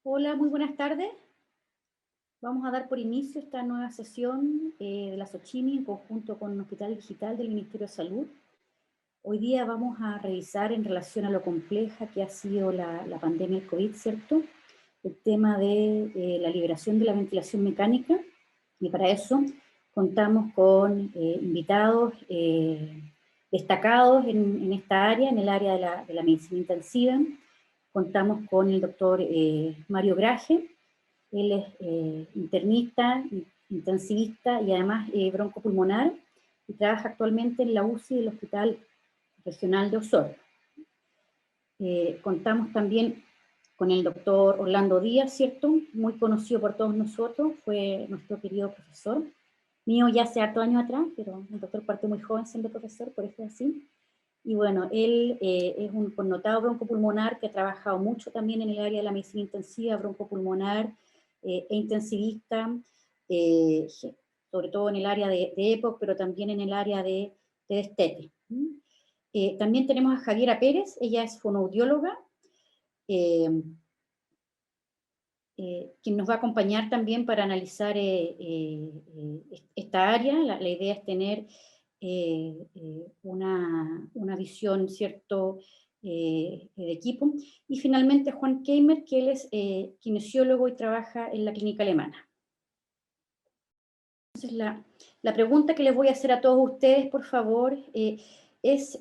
Hola, muy buenas tardes. Vamos a dar por inicio esta nueva sesión de la Sochimi en conjunto con el Hospital Digital del Ministerio de Salud. Hoy día vamos a revisar en relación a lo compleja que ha sido la pandemia del COVID, ¿cierto? El tema de la liberación de la ventilación mecánica, y para eso contamos con invitados destacados en esta área, en el área de la medicina intensiva. Contamos con el doctor Mario Graje. Él es internista, intensivista y además broncopulmonar, y trabaja actualmente en la UCI del Hospital Regional de Osorno. Contamos también con el doctor Orlando Díaz, ¿cierto? Muy conocido por todos nosotros, fue nuestro querido profesor, mío ya hace hartos años atrás, pero el doctor partió muy joven siendo profesor, por eso es así. Y bueno, él es un connotado broncopulmonar que ha trabajado mucho también en el área de la medicina intensiva, broncopulmonar e intensivista, sobre todo en el área de EPOC, pero también en el área de destete. También tenemos a Javiera Pérez, ella es fonoaudióloga, quien nos va a acompañar también para analizar esta área. La idea es tener una visión, ¿cierto?, de equipo. Y finalmente Juan Keimer, que él es kinesiólogo y trabaja en la clínica alemana. Entonces, la pregunta que les voy a hacer a todos ustedes, por favor, es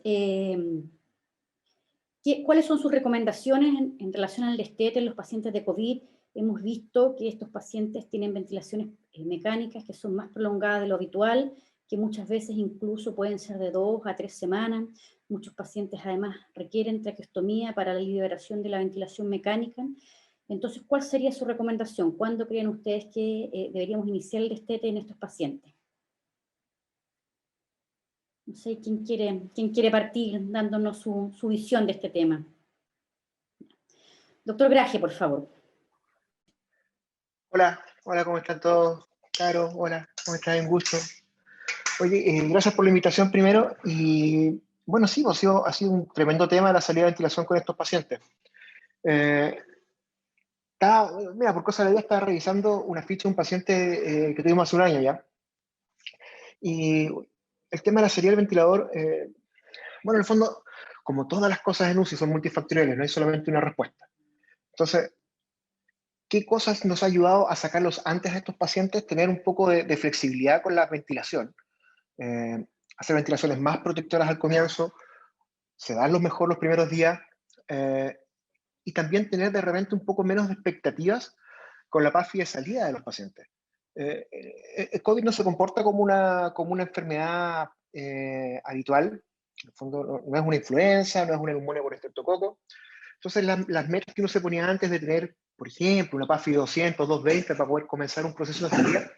¿cuáles son sus recomendaciones en relación al destete en los pacientes de COVID? Hemos visto que estos pacientes tienen ventilaciones mecánicas que son más prolongadas de lo habitual, que muchas veces incluso pueden ser de 2 a 3 semanas. Muchos pacientes además requieren traqueostomía para la liberación de la ventilación mecánica. Entonces, ¿cuál sería su recomendación? ¿Cuándo creen ustedes que deberíamos iniciar el destete en estos pacientes? No sé quién quiere partir dándonos su visión de este tema. Doctor Graje, por favor. Hola, hola, ¿cómo están todos? Caro, hola, ¿cómo estás? Un gusto. Oye, gracias por la invitación primero. Y bueno, sí, ha sido un tremendo tema la salida de ventilación con estos pacientes. Eh, Mira, por cosa de la vida estaba revisando una ficha de un paciente que tuvimos hace un año ya. Y el tema de la salida del ventilador, bueno, en el fondo, como todas las cosas en UCI son multifactoriales, no hay solamente una respuesta. Entonces, ¿qué cosas nos ha ayudado a sacarlos antes a estos pacientes? Tener un poco de flexibilidad con la ventilación. Hacer ventilaciones más protectoras al comienzo, sedarlos mejor los primeros días, y también tener de repente un poco menos de expectativas con la PAFI de salida de los pacientes. El COVID no se comporta como una enfermedad habitual, en el fondo no es una influenza, no es una neumonía por estreptococo. Entonces las metas que uno se ponía antes de tener, por ejemplo, una PAFI 200, 220 para poder comenzar un proceso de salida,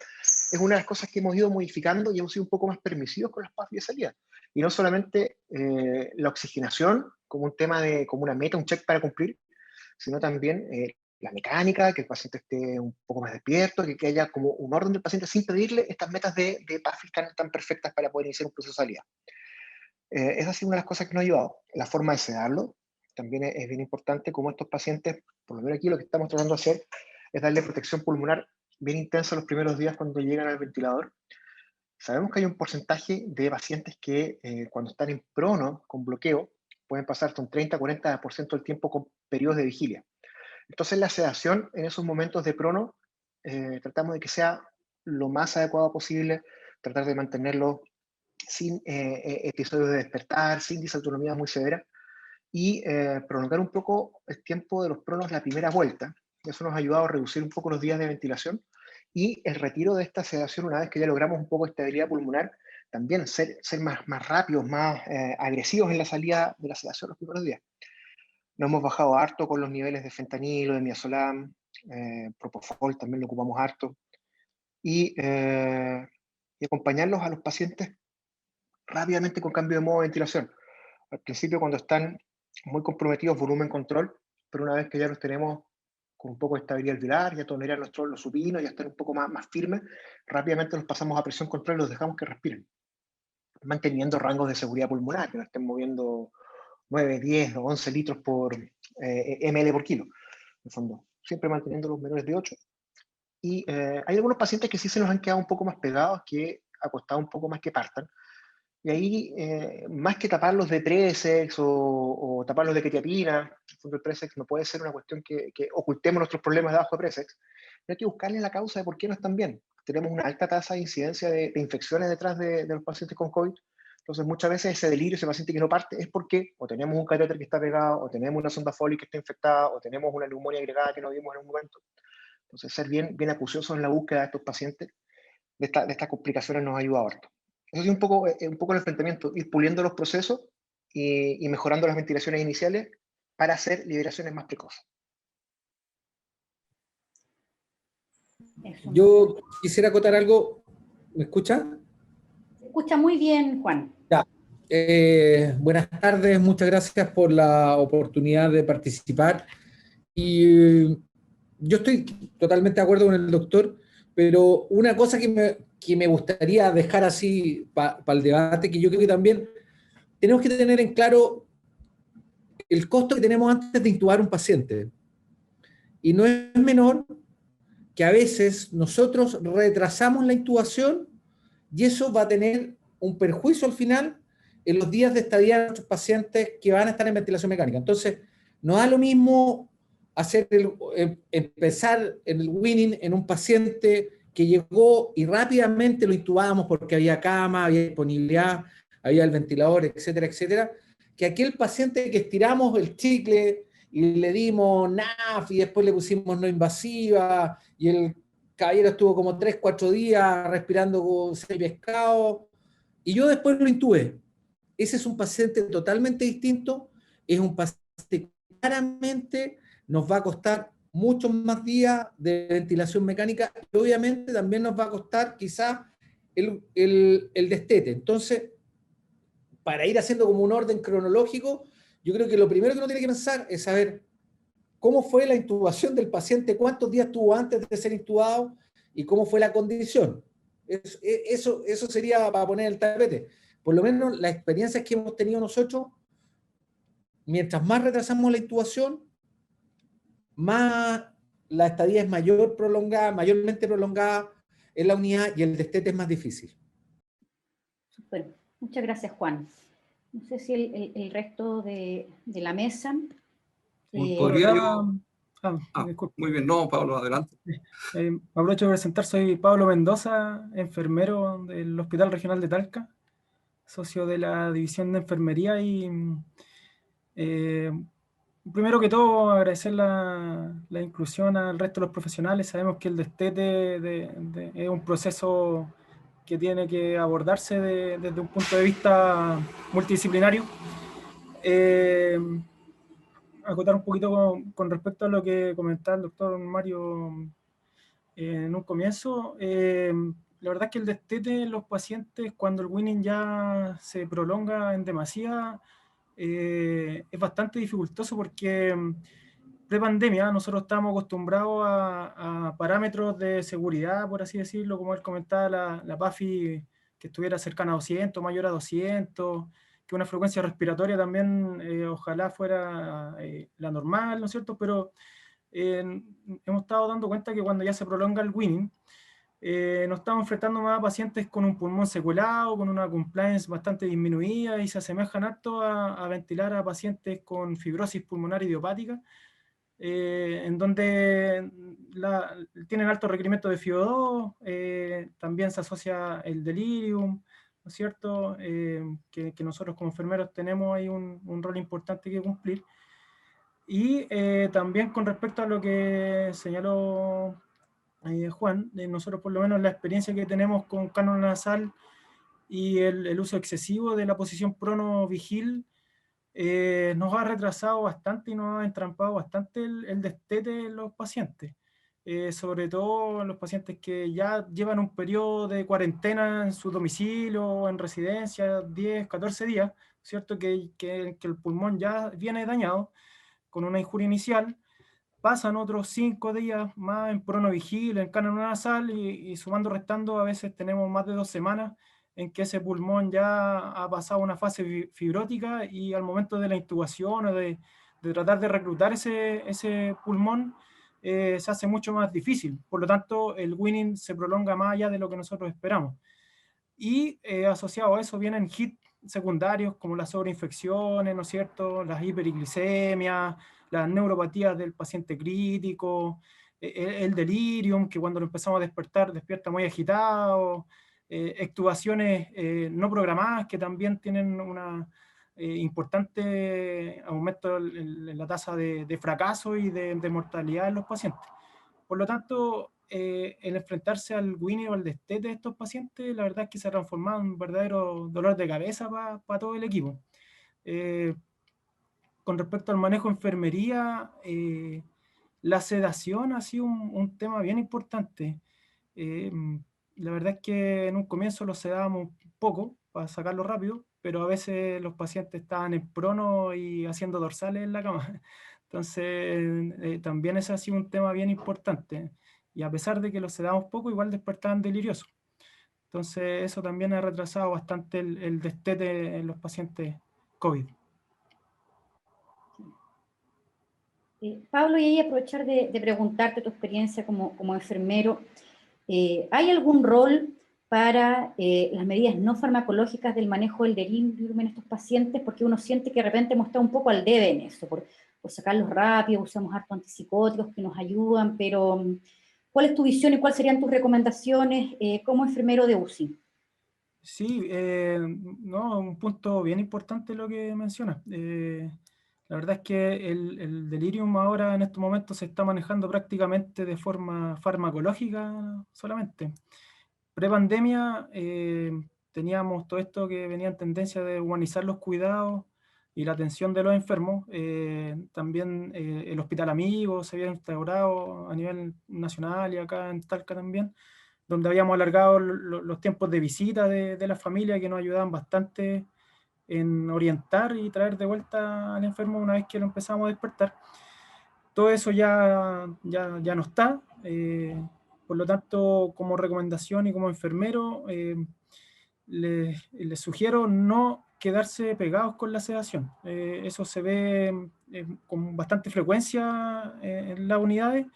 es una de las cosas que hemos ido modificando y hemos sido un poco más permisivos con las PAFI de salida. Y no solamente la oxigenación como un tema como una meta, un check para cumplir, sino también la mecánica, que el paciente esté un poco más despierto, que haya como un orden del paciente sin pedirle estas metas de PAFI tan perfectas para poder iniciar un proceso de salida. Esa ha sido una de las cosas que nos ha ayudado. La forma de sedarlo también es bien importante, como estos pacientes, por lo menos aquí lo que estamos tratando de hacer es darle protección pulmonar bien intensa los primeros días cuando llegan al ventilador. Sabemos que hay un porcentaje de pacientes que cuando están en prono con bloqueo pueden pasar hasta un 30-40% del tiempo con periodos de vigilia. Entonces la sedación en esos momentos de prono tratamos de que sea lo más adecuado posible, tratar de mantenerlo sin episodios de despertar, sin disautonomía muy severa, y prolongar un poco el tiempo de los pronos la primera vuelta. Eso nos ha ayudado a reducir un poco los días de ventilación y el retiro de esta sedación una vez que ya logramos un poco de estabilidad pulmonar, también ser más rápidos, más agresivos en la salida de la sedación los primeros días. Nos hemos bajado harto con los niveles de fentanilo, de midazolam, propofol también lo ocupamos harto, y acompañarlos a los pacientes rápidamente con cambio de modo de ventilación. Al principio, cuando están muy comprometidos, volumen control, pero una vez que ya los tenemos con un poco de estabilidad alveolar, ya toleran los supinos, ya están un poco más firmes, rápidamente los pasamos a presión control y los dejamos que respiren, manteniendo rangos de seguridad pulmonar, que no estén moviendo 9, 10 o 11 litros por ml por kilo, en el fondo. siempre manteniendo los menores de 8. Y hay algunos pacientes que sí se nos han quedado un poco más pegados, que ha costado un poco más que partan. Y ahí, más que taparlos de Presex o taparlos de quetiapina, en el fondo el Presex no puede ser una cuestión que ocultemos nuestros problemas debajo de Presex, pero hay que buscarle la causa de por qué no están bien. Tenemos una alta tasa de incidencia de infecciones detrás de los pacientes con COVID. Entonces, muchas veces ese delirio, ese paciente que no parte, es porque o tenemos un catéter que está pegado, o tenemos una sonda Foley que está infectada, o tenemos una neumonía agregada que no vimos en un momento. Entonces, ser bien acuciosos en la búsqueda de estos pacientes, de estas complicaciones, nos ayuda harto. Eso es un poco el enfrentamiento, ir puliendo los procesos y mejorando las ventilaciones iniciales para hacer liberaciones más precoces. Eso. Yo quisiera acotar algo. ¿Me escucha? Se escucha muy bien, Juan. Ya. Buenas tardes, muchas gracias por la oportunidad de participar. Y yo estoy totalmente de acuerdo con el doctor, pero una cosa que me gustaría dejar así para el debate, que yo creo que también tenemos que tener en claro el costo que tenemos antes de intubar un paciente. Y no es menor que a veces nosotros retrasamos la intubación y eso va a tener un perjuicio al final en los días de estadía de nuestros pacientes que van a estar en ventilación mecánica. Entonces, no da lo mismo empezar el winning en un paciente que llegó y rápidamente lo intubamos porque había cama, había disponibilidad, había el ventilador, etcétera, etcétera, que aquel paciente que estiramos el chicle y le dimos NAF y después le pusimos no invasiva y el caballero estuvo como 3, 4 días respirando con 6 pescados y yo después lo intubé. Ese es un paciente totalmente distinto, es un paciente que claramente nos va a costar muchos más días de ventilación mecánica y obviamente también nos va a costar quizás el destete. Entonces, para ir haciendo como un orden cronológico, yo creo que lo primero que uno tiene que pensar es saber cómo fue la intubación del paciente, cuántos días tuvo antes de ser intubado y cómo fue la condición. Eso sería para poner el tapete. Por lo menos las experiencias que hemos tenido nosotros, mientras más retrasamos la intubación, más la estadía es mayormente prolongada en la unidad y el destete es más difícil. Super. Muchas gracias, Juan. No sé si el resto de la mesa... ¿Podría yo? Muy bien, no, Pablo, adelante. Aprovecho de presentar, soy Pablo Mendoza, enfermero del Hospital Regional de Talca, socio de la División de Enfermería y primero que todo agradecer la inclusión al resto de los profesionales. Sabemos que el destete es un proceso que tiene que abordarse desde un punto de vista multidisciplinario. Acotar un poquito con respecto a lo que comentaba el doctor Mario en un comienzo. La verdad es que el destete en los pacientes, cuando el winning ya se prolonga en demasía, es bastante dificultoso porque pre-pandemia nosotros estábamos acostumbrados a parámetros de seguridad, por así decirlo, como él comentaba, la PAFI que estuviera cercana a 200, mayor a 200, que una frecuencia respiratoria también ojalá fuera la normal, ¿no es cierto? Pero hemos estado dando cuenta que cuando ya se prolonga el winning, nos estamos enfrentando más a pacientes con un pulmón secuelado, con una compliance bastante disminuida y se asemejan harto a ventilar a pacientes con fibrosis pulmonar idiopática, en donde tienen alto requerimiento de FiO2, también se asocia el delirium, ¿no es cierto? Que nosotros como enfermeros tenemos ahí un rol importante que cumplir. Y también con respecto a lo que señaló Juan, nosotros por lo menos la experiencia que tenemos con cánula nasal y el uso excesivo de la posición prono-vigil nos ha retrasado bastante y nos ha entrampado bastante el destete en los pacientes. Sobre todo en los pacientes que ya llevan un periodo de cuarentena en su domicilio o en residencia, 10, 14 días, ¿cierto? Que el pulmón ya viene dañado con una injuria inicial, pasan otros 5 días más en pronovigil, en cánula nasal y sumando, restando, a veces tenemos más de 2 semanas en que ese pulmón ya ha pasado una fase fibrótica y al momento de la intubación o de tratar de reclutar ese pulmón, se hace mucho más difícil. Por lo tanto, el weaning se prolonga más allá de lo que nosotros esperamos. Y asociado a eso vienen hits secundarios como las sobreinfecciones, ¿no es cierto?, las hiperglicemias, las neuropatías del paciente crítico, el delirium, que cuando lo empezamos a despertar despierta muy agitado, extubaciones no programadas que también tienen una importante aumento en la tasa de fracaso y de mortalidad en los pacientes. Por lo tanto, el enfrentarse al weaning o al destete de estos pacientes, la verdad es que se ha transformado en un verdadero dolor de cabeza para todo el equipo. Con respecto al manejo de enfermería, la sedación ha sido un tema bien importante. La verdad es que en un comienzo los sedábamos poco para sacarlo rápido, pero a veces los pacientes estaban en prono y haciendo dorsales en la cama. Entonces, también ese ha sido un tema bien importante. Y a pesar de que los sedamos poco, igual despertaban deliriosos. Entonces, eso también ha retrasado bastante el destete en los pacientes COVID. Pablo, y ahí aprovechar de preguntarte tu experiencia como enfermero. ¿Hay algún rol para las medidas no farmacológicas del manejo del delirium en estos pacientes? Porque uno siente que de repente hemos estado un poco al debe en eso, por sacarlos rápido, usamos harto antipsicóticos que nos ayudan, pero ¿cuál es tu visión y cuáles serían tus recomendaciones como enfermero de UCI? Sí, no, un punto bien importante lo que mencionas. La verdad es que el delirium ahora en estos momentos se está manejando prácticamente de forma farmacológica solamente. Pre-pandemia teníamos todo esto que venía en tendencia de humanizar los cuidados y la atención de los enfermos. También el Hospital Amigo se había instaurado a nivel nacional y acá en Talca también, donde habíamos alargado los tiempos de visita de la familia, que nos ayudaban bastante en orientar y traer de vuelta al enfermo una vez que lo empezamos a despertar. Todo eso ya no está. Por lo tanto, como recomendación y como enfermero, les sugiero no quedarse pegados con la sedación. Eso se ve con bastante frecuencia en las unidades,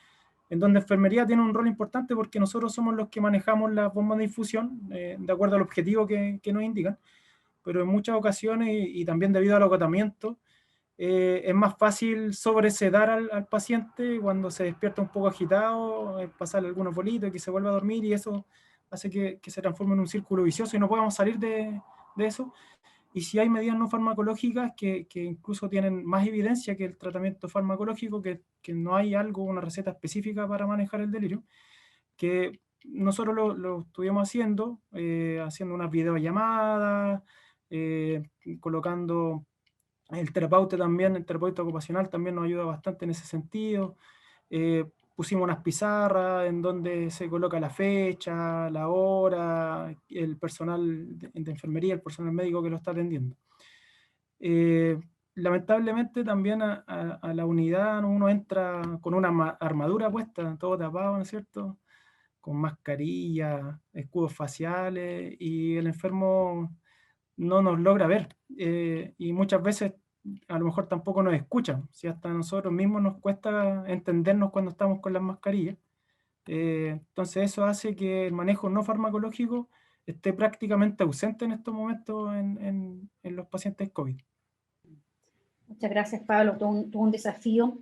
en donde enfermería tiene un rol importante porque nosotros somos los que manejamos las bombas de infusión de acuerdo al objetivo que nos indican, pero en muchas ocasiones y también debido al agotamiento, es más fácil sobresedar al paciente cuando se despierta un poco agitado, pasarle algunos bolitos y que se vuelva a dormir, y eso hace que se transforme en un círculo vicioso y no podamos salir de eso. Y si hay medidas no farmacológicas que incluso tienen más evidencia que el tratamiento farmacológico, que no hay algo, una receta específica para manejar el delirio, que nosotros lo estuvimos haciendo, haciendo unas videollamadas, colocando el terapeuta también, el terapeuta ocupacional también nos ayuda bastante en ese sentido. Pusimos unas pizarras en donde se coloca la fecha, la hora, el personal de enfermería, el personal médico que lo está atendiendo. Lamentablemente también a la unidad uno entra con una armadura puesta, todo tapado, ¿no es cierto?, con mascarilla, escudos faciales, y el enfermo no nos logra ver. Y muchas veces a lo mejor tampoco nos escuchan, si hasta a nosotros mismos nos cuesta entendernos cuando estamos con las mascarillas. Entonces eso hace que el manejo no farmacológico esté prácticamente ausente en estos momentos en los pacientes COVID. Muchas gracias, Pablo, todo un desafío.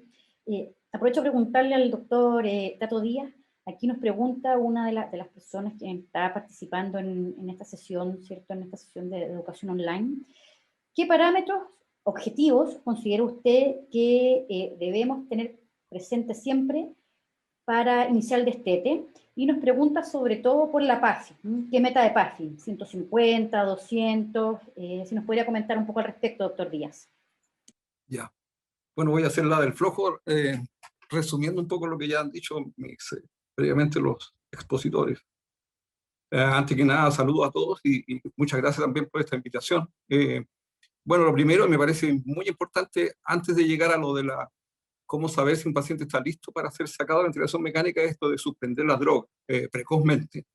Aprovecho a preguntarle al doctor Tato Díaz. Aquí nos pregunta una de las personas que está participando en esta sesión, ¿cierto?, en esta sesión de educación online. ¿Qué parámetros objetivos considera usted que debemos tener presentes siempre para iniciar el destete? Y nos pregunta sobre todo por la PAFI. ¿Qué meta de PAFI? ¿150, 200? Si nos podría comentar un poco al respecto, doctor Díaz. Ya. Bueno, voy a hacer la del flojo, resumiendo un poco lo que ya han dicho previamente los expositores. Antes que nada, saludo a todos y muchas gracias también por esta invitación. Bueno, lo primero, me parece muy importante, antes de llegar a lo de cómo saber si un paciente está listo para ser sacado de la ventilación mecánica, es esto de suspender la droga precozmente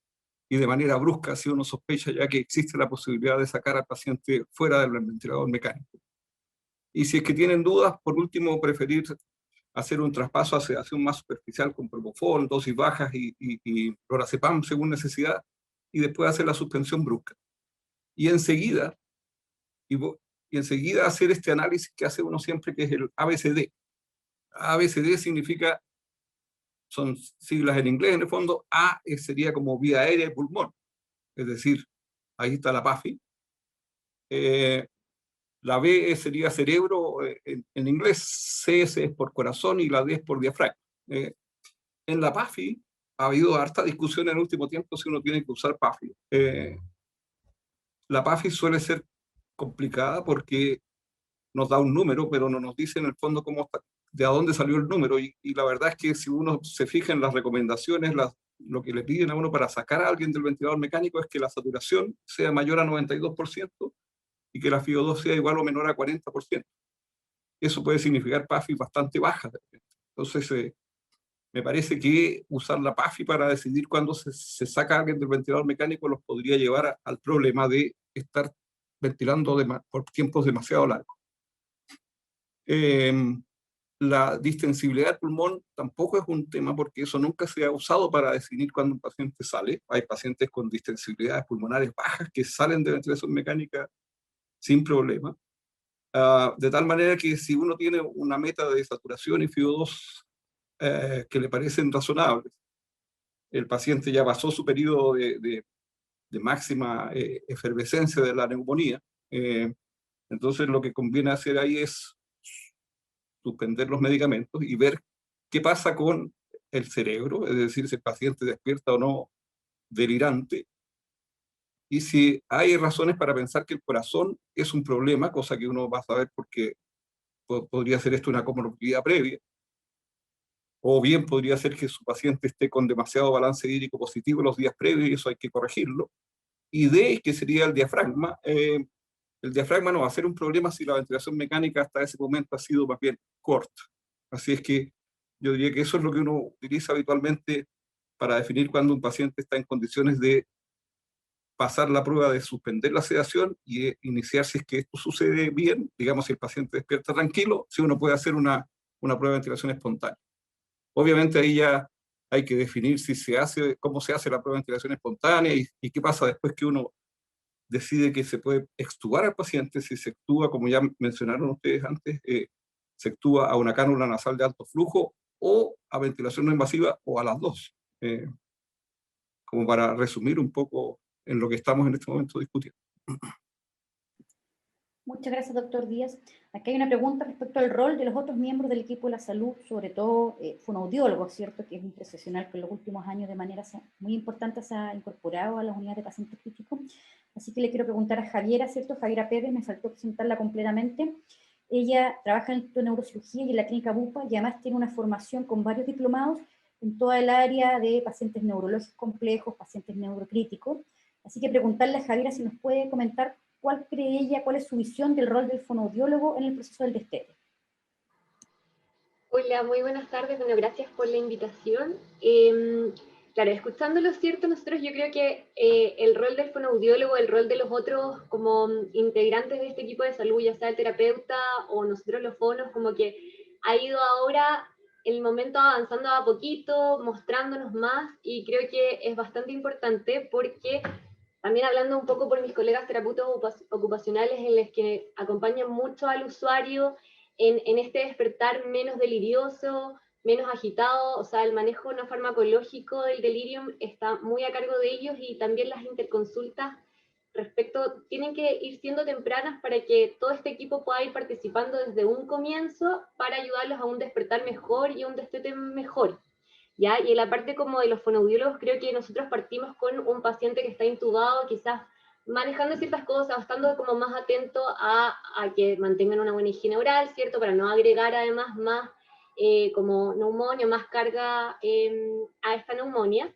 y de manera brusca si uno sospecha ya que existe la posibilidad de sacar al paciente fuera del ventilador mecánico. Y si es que tienen dudas, por último, preferir hacer un traspaso hacia un más superficial con propofol, dosis bajas y lorazepam según necesidad, y después hacer la suspensión brusca. Y enseguida, y enseguida hacer este análisis que hace uno siempre, que es el ABCD. ABCD significa, son siglas en inglés en el fondo. A sería como vía aérea y pulmón, es decir, ahí está la PAFI. La B sería cerebro en inglés, C es por corazón y la D es por diafragma. En la PAFI ha habido harta discusión en el último tiempo si uno tiene que usar PAFI. La PAFI suele ser complicada porque nos da un número, pero no nos dice en el fondo cómo está, de a dónde salió el número. Y la verdad es que si uno se fija en las recomendaciones, lo que le piden a uno para sacar a alguien del ventilador mecánico es que la saturación sea mayor a 92%, y que la FiO2 sea igual o menor a 40%. Eso puede significar PAFI bastante bajas. Entonces, me parece que usar la PAFI para decidir cuándo se saca a alguien del ventilador mecánico los podría llevar al problema de estar ventilando por tiempos demasiado largos. La distensibilidad del pulmón tampoco es un tema, porque eso nunca se ha usado para definir cuándo un paciente sale. Hay pacientes con distensibilidades pulmonares bajas que salen de ventilación mecánica sin problema. De tal manera que si uno tiene una meta de saturación y FiO2 que le parecen razonables, el paciente ya pasó su periodo de máxima efervescencia de la neumonía, entonces lo que conviene hacer ahí es suspender los medicamentos y ver qué pasa con el cerebro, es decir, si el paciente despierta o no delirante, y si hay razones para pensar que el corazón es un problema, cosa que uno va a saber porque podría ser esto una comorbilidad previa, o bien podría ser que su paciente esté con demasiado balance hídrico positivo los días previos y eso hay que corregirlo. Y D, que sería el diafragma. El diafragma no va a ser un problema si la ventilación mecánica hasta ese momento ha sido más bien corta. Así es que yo diría que eso es lo que uno utiliza habitualmente para definir cuando un paciente está en condiciones de pasar la prueba de suspender la sedación y iniciar, si es que esto sucede bien, digamos, si el paciente despierta tranquilo, si uno puede hacer una prueba de ventilación espontánea. Obviamente ahí ya hay que definir si se hace, cómo se hace la prueba de ventilación espontánea y qué pasa después que uno decide que se puede extubar al paciente. Si se extúa, como ya mencionaron ustedes antes, se extúa a una cánula nasal de alto flujo o a ventilación no invasiva o a las dos, como para resumir un poco en lo que estamos en este momento discutiendo. Muchas gracias, doctor Díaz. Aquí hay una pregunta respecto al rol de los otros miembros del equipo de la salud, sobre todo fonoaudiólogos, ¿cierto? Que es un profesional que en los últimos años de manera muy importante se ha incorporado a las unidades de pacientes críticos. Así que le quiero preguntar a Javiera, ¿cierto? Javiera Pérez, me faltó presentarla completamente. Ella trabaja en el Instituto de Neurocirugía y en la clínica BUPA, y además tiene una formación con varios diplomados en toda el área de pacientes neurológicos complejos, pacientes neurocríticos. Así que preguntarle a Javiera si nos puede comentar cuál cree ella, cuál es su visión del rol del fonoaudiólogo en el proceso del destete. Hola, muy buenas tardes. Bueno, gracias por la invitación. Claro, escuchándolo, cierto, nosotros yo creo que el rol del fonoaudiólogo, el rol de los otros como integrantes de este equipo de salud, ya sea el terapeuta o nosotros los fonos, como que ha ido ahora el momento avanzando a poquito, mostrándonos más, y creo que es bastante importante porque también hablando un poco por mis colegas terapeutas ocupacionales en los que acompañan mucho al usuario en este despertar menos delirioso, menos agitado, o sea, el manejo no farmacológico del delirium está muy a cargo de ellos, y también las interconsultas tienen que ir siendo tempranas para que todo este equipo pueda ir participando desde un comienzo para ayudarlos a un despertar mejor y a un destete mejor. ¿Ya? Y en la parte como de los fonoaudiólogos, creo que nosotros partimos con un paciente que está intubado, quizás manejando ciertas cosas, estando como más atento a que mantengan una buena higiene oral, ¿cierto? Para no agregar además más como neumonía, más carga a esta neumonía,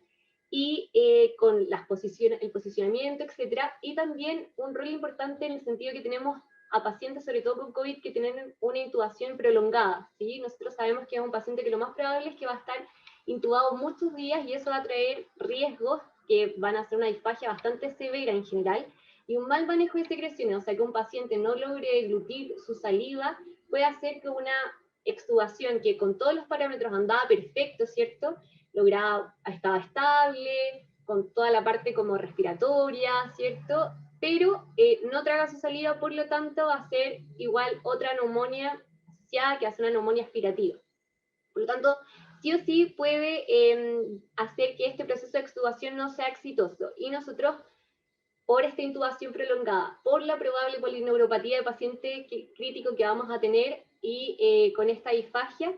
y con el posicionamiento, etcétera, y también un rol importante en el sentido que tenemos a pacientes, sobre todo con COVID, que tienen una intubación prolongada, ¿sí? Nosotros sabemos que es un paciente que lo más probable es que va a estar intubado muchos días, y eso va a traer riesgos que van a ser una disfagia bastante severa en general, y un mal manejo de secreciones, o sea, que un paciente no logre deglutir su saliva, puede hacer que una extubación que con todos los parámetros andaba perfecto, ¿cierto? Estaba estable, con toda la parte como respiratoria, ¿cierto? Pero no traga su saliva, por lo tanto va a ser igual otra neumonía asociada que hace una neumonía aspirativa. Por lo tanto, sí o sí puede hacer que este proceso de extubación no sea exitoso. Y nosotros, por esta intubación prolongada, por la probable polineuropatía de paciente crítico que vamos a tener y con esta disfagia,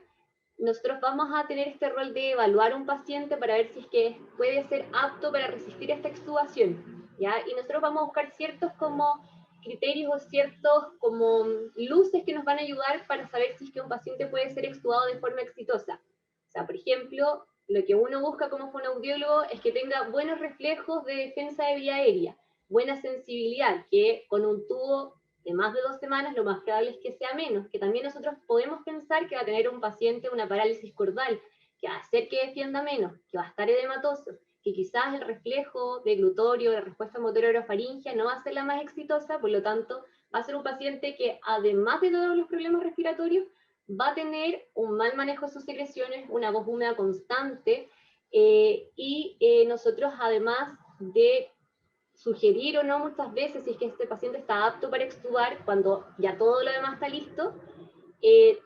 nosotros vamos a tener este rol de evaluar un paciente para ver si es que puede ser apto para resistir esta extubación, ¿ya? Y nosotros vamos a buscar ciertos como criterios o ciertos como luces que nos van a ayudar para saber si es que un paciente puede ser extubado de forma exitosa. O sea, por ejemplo, lo que uno busca como fonoaudiólogo es que tenga buenos reflejos de defensa de vía aérea, buena sensibilidad, que con un tubo de más de 2 semanas, lo más probable es que sea menos, que también nosotros podemos pensar que va a tener un paciente una parálisis cordal, que va a hacer que defienda menos, que va a estar edematoso, que quizás el reflejo de glutorio, de respuesta motora orofaringia no va a ser la más exitosa, por lo tanto va a ser un paciente que además de todos los problemas respiratorios, va a tener un mal manejo de sus secreciones, una voz húmeda constante, nosotros además de sugerir o no muchas veces si es que este paciente está apto para extubar cuando ya todo lo demás está listo,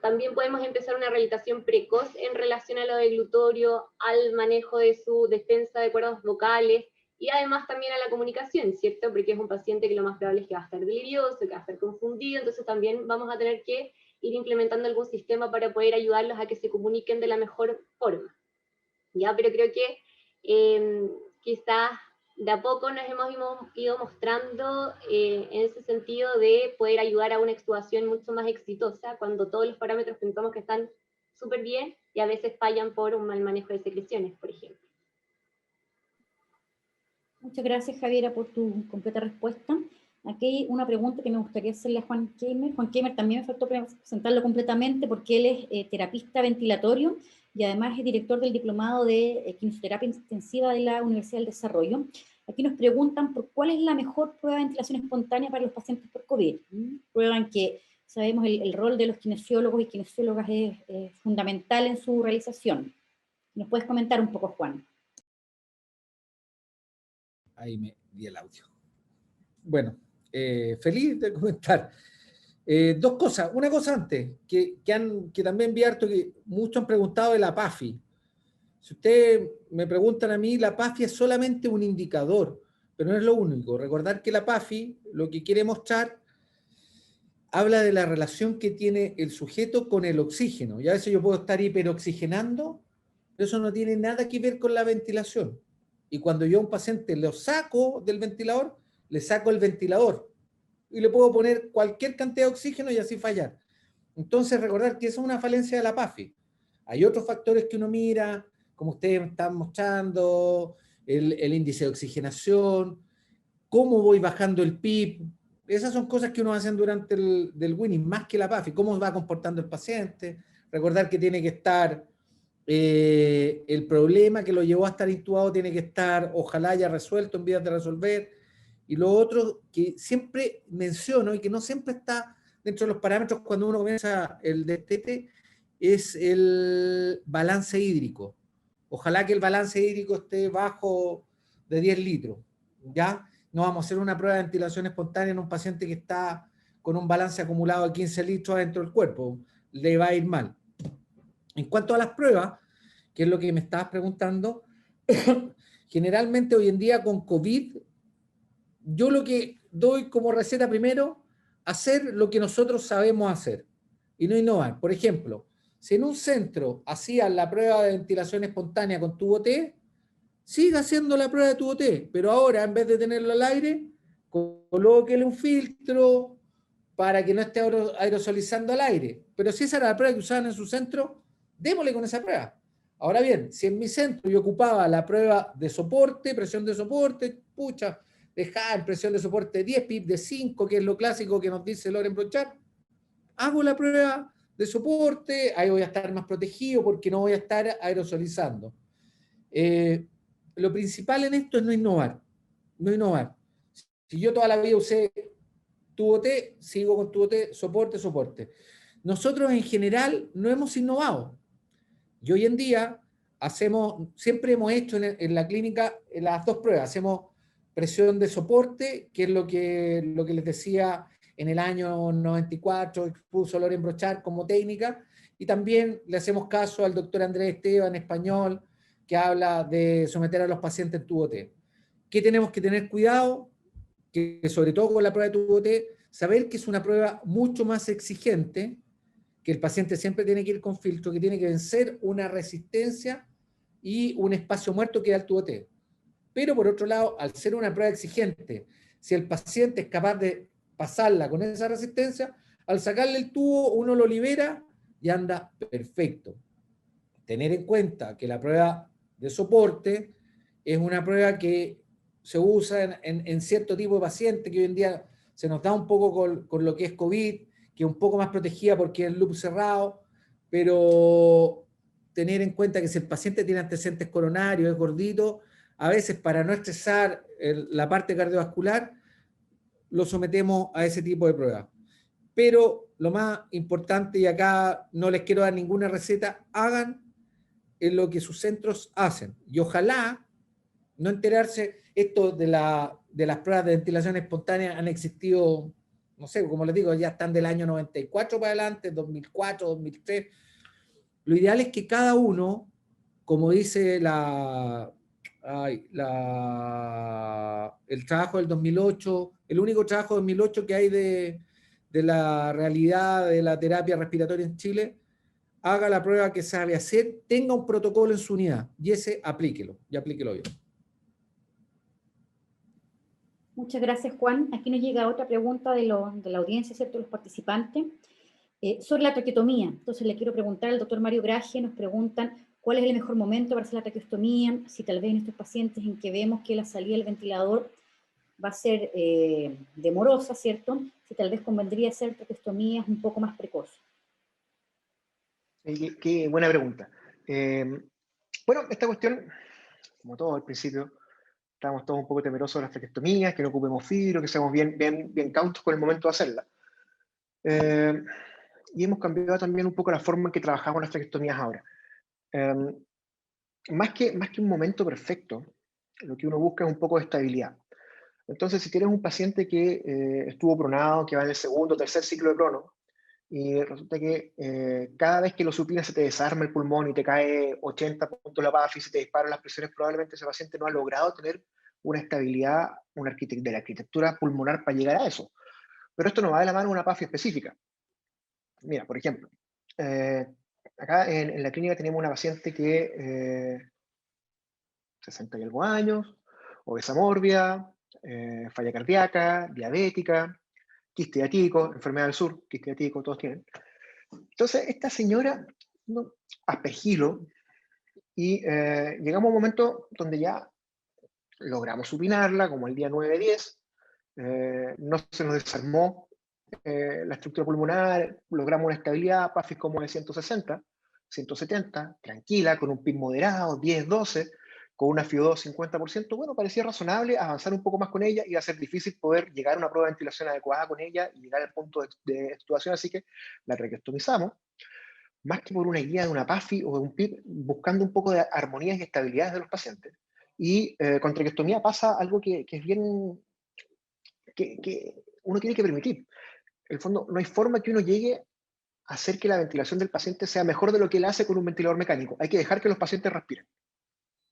también podemos empezar una rehabilitación precoz en relación a lo de glutorio, al manejo de su defensa de cuerdas vocales y además también a la comunicación, ¿cierto? Porque es un paciente que lo más probable es que va a estar delirioso, que va a estar confundido, entonces también vamos a tener que ir implementando algún sistema para poder ayudarlos a que se comuniquen de la mejor forma. ¿Ya? Pero creo que quizás de a poco nos hemos ido mostrando en ese sentido de poder ayudar a una extubación mucho más exitosa cuando todos los parámetros pensamos que están súper bien y a veces fallan por un mal manejo de secreciones, por ejemplo. Muchas gracias, Javiera, por tu completa respuesta. Aquí hay una pregunta que me gustaría hacerle a Juan Keimer. Juan Keimer también me faltó presentarlo completamente porque él es terapista ventilatorio y además es director del diplomado de quimioterapia intensiva de la Universidad del Desarrollo. Aquí nos preguntan por cuál es la mejor prueba de ventilación espontánea para los pacientes por COVID. Prueba en que sabemos el rol de los kinesiólogos y kinesiólogas es fundamental en su realización. ¿Nos puedes comentar un poco, Juan? Ahí me di el audio. Bueno, feliz de comentar. Dos cosas. Una cosa antes, que también vi harto que muchos han preguntado de la PAFI. Si ustedes me preguntan a mí, la PAFI es solamente un indicador, pero no es lo único. Recordar que la PAFI lo que quiere mostrar habla de la relación que tiene el sujeto con el oxígeno. Y a veces yo puedo estar hiperoxigenando, pero eso no tiene nada que ver con la ventilación. Y cuando yo a un paciente lo saco del ventilador, le saco el ventilador y le puedo poner cualquier cantidad de oxígeno y así fallar. Entonces recordar que esa es una falencia de la PAFI. Hay otros factores que uno mira, como ustedes me están mostrando, el índice de oxigenación, cómo voy bajando el PIB. Esas son cosas que uno hace durante el winning, más que la PAFI. Cómo va comportando el paciente. Recordar que tiene que estar, el problema que lo llevó a estar intubado tiene que estar, ojalá ya resuelto en vías de resolver. Y lo otro que siempre menciono y que no siempre está dentro de los parámetros cuando uno comienza el destete es el balance hídrico. Ojalá que el balance hídrico esté bajo de 10 litros. ¿Ya? No vamos a hacer una prueba de ventilación espontánea en un paciente que está con un balance acumulado de 15 litros dentro del cuerpo. Le va a ir mal. En cuanto a las pruebas, que es lo que me estabas preguntando, generalmente hoy en día con COVID, yo lo que doy como receta primero, hacer lo que nosotros sabemos hacer y no innovar. Por ejemplo, si en un centro hacían la prueba de ventilación espontánea con tubo T, siga haciendo la prueba de tubo T, pero ahora en vez de tenerlo al aire, colóquele un filtro para que no esté aerosolizando al aire. Pero si esa era la prueba que usaban en su centro, démosle con esa prueba. Ahora bien, si en mi centro yo ocupaba la prueba de soporte, presión de soporte, pucha, dejar presión de soporte 10, PIB de 5, que es lo clásico que nos dice Loren Brochard, hago la prueba de soporte, ahí voy a estar más protegido porque no voy a estar aerosolizando. Lo principal en esto es no innovar, no innovar. Si yo toda la vida usé tubo T, sigo con tubo T, soporte, soporte. nosotros en general no hemos innovado. Y hoy en día siempre hemos hecho en la clínica las dos pruebas. Hacemos presión de soporte, que es lo que les decía en el año 94, expuso Loren Brochard como técnica, y también le hacemos caso al doctor Andrés Esteban, español, que habla de someter a los pacientes en tubo T. ¿Qué tenemos que tener cuidado? Que sobre todo con la prueba de tubo T, saber que es una prueba mucho más exigente, que el paciente siempre tiene que ir con filtro, que tiene que vencer una resistencia y un espacio muerto que da el tubo T. Pero por otro lado, al ser una prueba exigente, si el paciente es capaz de pasarla con esa resistencia, al sacarle el tubo uno lo libera y anda perfecto. Tener en cuenta que la prueba de soporte es una prueba que se usa en cierto tipo de paciente, que hoy en día se nos da un poco con lo que es COVID, que es un poco más protegida porque es loop cerrado, pero tener en cuenta que si el paciente tiene antecedentes coronarios, es gordito, a veces para no estresar la parte cardiovascular, lo sometemos a ese tipo de pruebas. Pero lo más importante, y acá no les quiero dar ninguna receta, hagan en lo que sus centros hacen. Y ojalá no enterarse, esto de las pruebas de ventilación espontánea han existido, no sé, como les digo, ya están del año 94 para adelante, 2004, 2003. Lo ideal es que cada uno, como dice el trabajo del 2008, el único trabajo del 2008 que hay de la realidad de la terapia respiratoria en Chile, haga la prueba que sabe hacer, tenga un protocolo en su unidad, y ese aplíquelo, y aplíquelo bien. Muchas gracias, Juan. Aquí nos llega otra pregunta de la audiencia, ¿cierto?, de los participantes, sobre la traqueotomía. Entonces le quiero preguntar al doctor Mario Grage, nos preguntan cuál es el mejor momento para hacer la traqueostomía, si tal vez en estos pacientes en que vemos que la salida del ventilador va a ser demorosa, ¿cierto?, si tal vez convendría hacer traqueostomías un poco más precoces. Qué buena pregunta. Bueno, esta cuestión, como todo al principio, estábamos todos un poco temerosos de las traqueostomías, que no ocupemos fibro, que seamos bien cautos con el momento de hacerla. Y hemos cambiado también un poco la forma en que trabajamos las traqueostomías ahora. Más que un momento perfecto, lo que uno busca es un poco de estabilidad. Entonces, si tienes un paciente que estuvo pronado, que va en el segundo o tercer ciclo de prono, y resulta que cada vez que lo supinas se te desarma el pulmón y te cae 80 puntos la PAFI y se te disparan las presiones, probablemente ese paciente no ha logrado tener una estabilidad de la arquitectura pulmonar para llegar a eso. Pero esto no va de la mano de una PAFI específica. Mira, por ejemplo, acá en la clínica tenemos una paciente que 60 y algo años, obesa mórbida, falla cardíaca, diabética, quiste diatídico, enfermedad del sur, quiste diatídico, todos tienen. Entonces, esta señora, aspergilo, y llegamos a un momento donde ya logramos supinarla, como el día 9-10, no se nos desarmó la estructura pulmonar, logramos una estabilidad, PAFI como de 160, 170, tranquila, con un PIB moderado, 10-12, con una FIO2 50%, bueno, parecía razonable avanzar un poco más con ella, iba a ser difícil poder llegar a una prueba de ventilación adecuada con ella y llegar al punto de extubación, así que la traqueostomizamos, más que por una guía de una PAFI o de un PIB, buscando un poco de armonías y estabilidades de los pacientes. Y con traqueostomía pasa algo que es bien, que uno tiene que permitir. En el fondo, no hay forma que uno llegue a hacer que la ventilación del paciente sea mejor de lo que él hace con un ventilador mecánico. Hay que dejar que los pacientes respiren.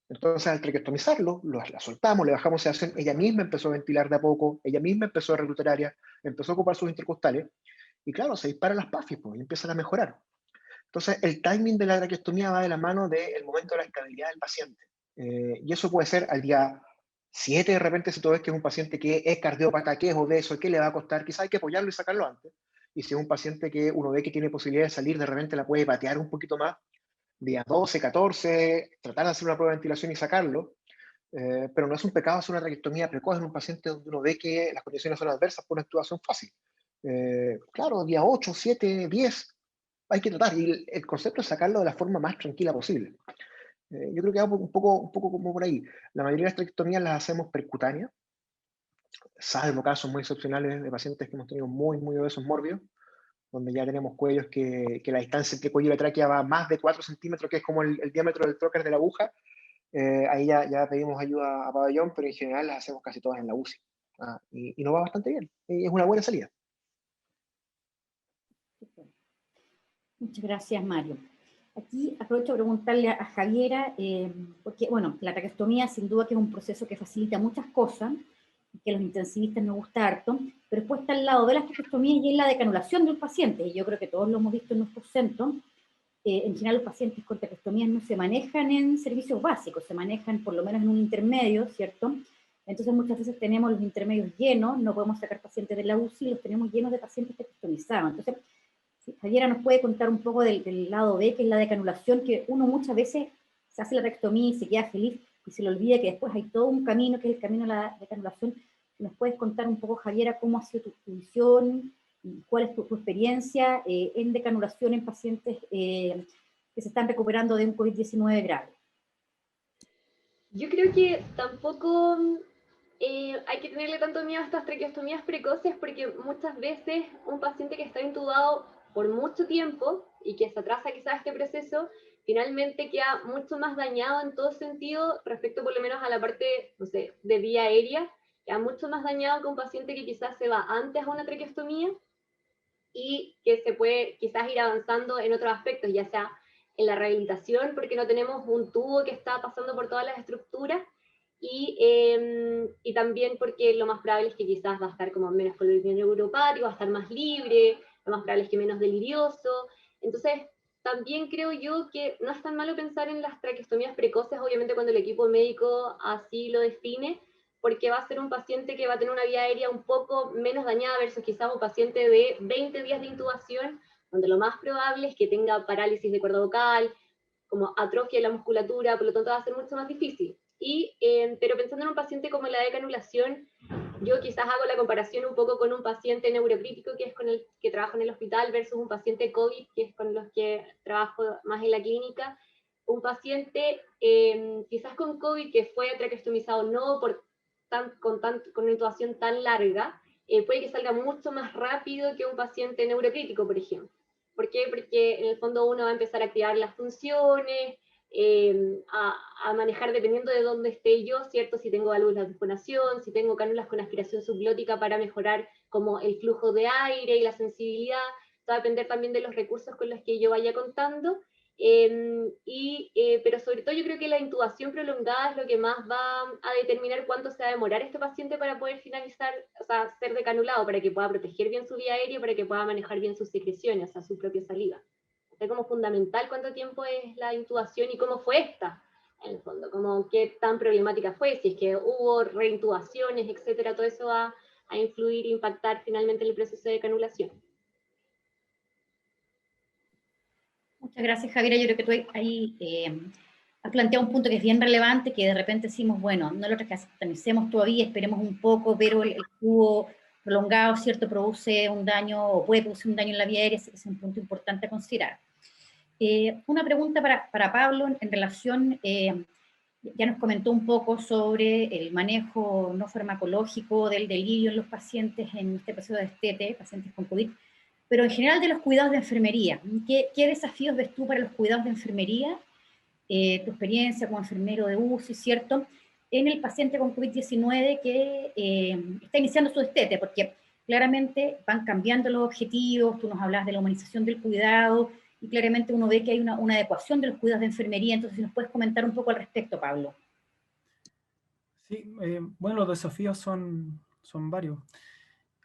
Entonces, al traqueostomizarlo, la soltamos, le bajamos sedación, ella misma empezó a ventilar de a poco, ella misma empezó a reclutar áreas, empezó a ocupar sus intercostales, y claro, se disparan las PAFIs pues, y empiezan a mejorar. Entonces, el timing de la traqueostomía va de la mano del momento de la estabilidad del paciente. Y eso puede ser al día 7, de repente, si tú ves que es un paciente que es cardiópata, que es obeso, que le va a costar, quizá hay que apoyarlo y sacarlo antes. Y si es un paciente que uno ve que tiene posibilidad de salir, de repente la puede patear un poquito más, día 12, 14, tratar de hacer una prueba de ventilación y sacarlo. Pero no es un pecado hacer una traqueostomía precoz en un paciente donde uno ve que las condiciones son adversas por una extubación fácil. Claro, día 8, 7, 10, hay que tratar. Y el concepto es sacarlo de la forma más tranquila posible. Yo creo que va un poco como por ahí. La mayoría de las traqueostomías las hacemos percutáneas, salvo casos muy excepcionales de pacientes que hemos tenido muy obesos mórbidos. donde ya tenemos cuellos que la distancia entre cuello y la tráquea va más de 4 centímetros, que es como el diámetro del trocar de la aguja. Ahí ya pedimos ayuda a pabellón, pero en general las hacemos casi todas en la UCI. Y nos va bastante bien. Y es una buena salida. Muchas gracias, Mario. Aquí aprovecho a preguntarle a Javiera, porque, bueno, la traqueostomía sin duda que es un proceso que facilita muchas cosas, que a los intensivistas nos gusta harto, pero después está al lado de las traqueostomías y es la decanulación del paciente, y yo creo que todos lo hemos visto en nuestros centros. En general los pacientes con traqueostomías no se manejan en servicios básicos, se manejan por lo menos en un intermedio, ¿cierto? Entonces muchas veces tenemos los intermedios llenos, no podemos sacar pacientes de la UCI, los tenemos llenos de pacientes traqueostomizados. Entonces, si Javiera nos puede contar un poco del lado B, que es la decanulación, que uno muchas veces se hace la traqueostomía y se queda feliz y se le olvida que después hay todo un camino, que es el camino de la decanulación. ¿Nos puedes contar un poco, Javiera, cómo ha sido tu visión, cuál es tu experiencia en decanulación en pacientes que se están recuperando de un COVID-19 grave? Yo creo que tampoco hay que tenerle tanto miedo a estas traqueostomías precoces, porque muchas veces un paciente que está intubado por mucho tiempo y que se atrasa quizás este proceso, finalmente queda mucho más dañado en todo sentido respecto por lo menos a la parte, no sé, de vía aérea, queda mucho más dañado que un paciente que quizás se va antes a una traqueostomía y que se puede quizás ir avanzando en otros aspectos, ya sea en la rehabilitación, porque no tenemos un tubo que está pasando por todas las estructuras, y también porque lo más probable es que quizás va a estar como menos colorido neuropático, va a estar más libre, lo más probable es que menos delirioso. Entonces, también creo yo que no es tan malo pensar en las traqueostomías precoces, obviamente cuando el equipo médico así lo define, porque va a ser un paciente que va a tener una vía aérea un poco menos dañada versus quizás un paciente de 20 días de intubación, donde lo más probable es que tenga parálisis de cuerda vocal, como atrofia de la musculatura, por lo tanto va a ser mucho más difícil. Pero pensando en un paciente como la decanulación, yo quizás hago la comparación un poco con un paciente neurocrítico, que es con el que trabajo en el hospital, versus un paciente COVID, que es con los que trabajo más en la clínica. Un paciente quizás con COVID que fue traqueostomizado no con una intubación tan larga, puede que salga mucho más rápido que un paciente neurocrítico, por ejemplo. ¿Por qué? Porque en el fondo uno va a empezar a activar las funciones, a manejar dependiendo de dónde esté yo, ¿cierto? Si tengo válvulas de fonación, si tengo cánulas con aspiración subglótica para mejorar como el flujo de aire y la sensibilidad, va a depender también de los recursos con los que yo vaya contando. Pero sobre todo yo creo que la intubación prolongada es lo que más va a determinar cuánto se va a demorar este paciente para poder finalizar, o sea, ser decanulado, para que pueda proteger bien su vía aérea, para que pueda manejar bien sus secreciones, o sea, su propia saliva. Es como fundamental cuánto tiempo es la intubación y cómo fue esta, en el fondo, como qué tan problemática fue, si es que hubo reintubaciones, etcétera, todo eso va a influir, impactar finalmente en el proceso de decanulación. Muchas gracias, Javiera. Yo creo que tú ahí has planteado un punto que es bien relevante, que de repente decimos, bueno, no lo traqueostomicemos todavía, esperemos un poco, pero el tubo prolongado, ¿cierto?, produce un daño, o puede producir un daño en la vía aérea, así que es un punto importante a considerar. Una pregunta para Pablo en relación, ya nos comentó un poco sobre el manejo no farmacológico del delirio en los pacientes en este proceso de destete, pacientes con COVID, pero en general de los cuidados de enfermería. ¿Qué desafíos ves tú para los cuidados de enfermería? Tu experiencia como enfermero de UCI, ¿cierto? En el paciente con COVID-19 que está iniciando su destete, porque claramente van cambiando los objetivos, tú nos hablas de la humanización del cuidado, y claramente uno ve que hay una adecuación de los cuidados de enfermería. Entonces, si nos puedes comentar un poco al respecto, Pablo. Sí, bueno, los desafíos son varios.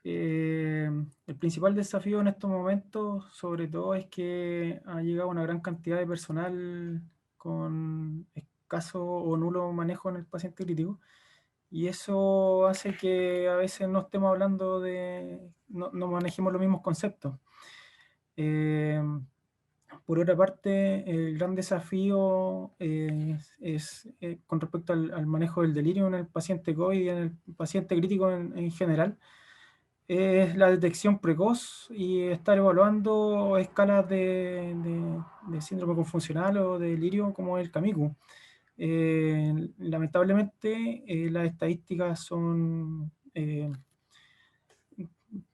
El principal desafío en estos momentos, sobre todo, es que ha llegado una gran cantidad de personal con escaso o nulo manejo en el paciente crítico, y eso hace que a veces no estemos hablando no manejemos los mismos conceptos. Por otra parte, el gran desafío es con respecto al manejo del delirio en el paciente COVID y en el paciente crítico en general, es la detección precoz y estar evaluando escalas de síndrome confuncional o de delirio como el CAMICU. Lamentablemente, las estadísticas son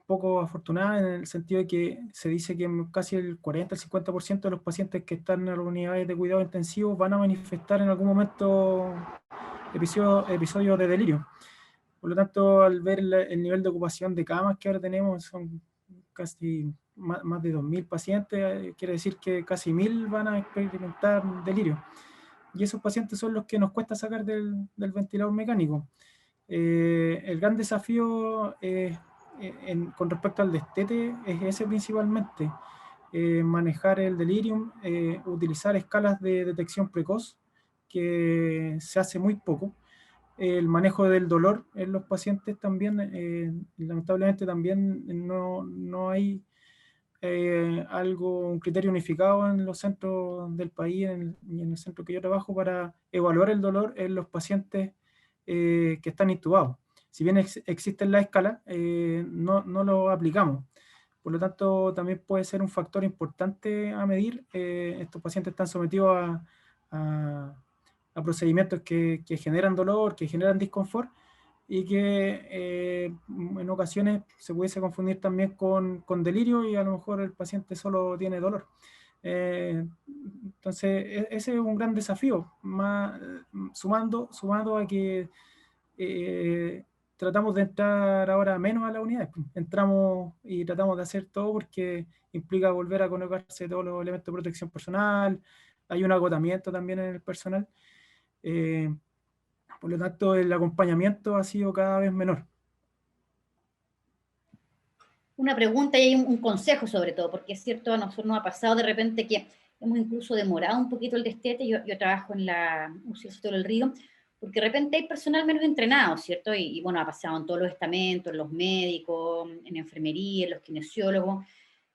poco afortunada en el sentido de que se dice que casi el 40, el 50% de los pacientes que están en las unidades de cuidado intensivo van a manifestar en algún momento episodios de delirio. Por lo tanto, al ver el nivel de ocupación de camas que ahora tenemos, son casi más de 2.000 pacientes, quiere decir que casi 1.000 van a experimentar delirio. Y esos pacientes son los que nos cuesta sacar del ventilador mecánico. El gran desafío con respecto al destete es ese principalmente, manejar el delirium, utilizar escalas de detección precoz, que se hace muy poco. El manejo del dolor en los pacientes también, lamentablemente también no hay un criterio unificado en los centros del país y en el centro que yo trabajo para evaluar el dolor en los pacientes que están intubados. Si bien existe la escala, no lo aplicamos. Por lo tanto, también puede ser un factor importante a medir. Estos pacientes están sometidos a procedimientos que generan dolor, que generan disconfort, y que en ocasiones se pudiese confundir también con delirio, y a lo mejor el paciente solo tiene dolor. Entonces, ese es un gran desafío, sumando a que tratamos de entrar ahora menos a las unidades. Entramos y tratamos de hacer todo porque implica volver a colocarse todos los elementos de protección personal, hay un agotamiento también en el personal. Por lo tanto, el acompañamiento ha sido cada vez menor. Una pregunta y un consejo sobre todo, porque es cierto, a nosotros nos ha pasado de repente que hemos incluso demorado un poquito el destete. Yo trabajo en la UCI del Río, porque de repente hay personal menos entrenado, ¿cierto? Y bueno, ha pasado en todos los estamentos, en los médicos, en enfermería, en los kinesiólogos.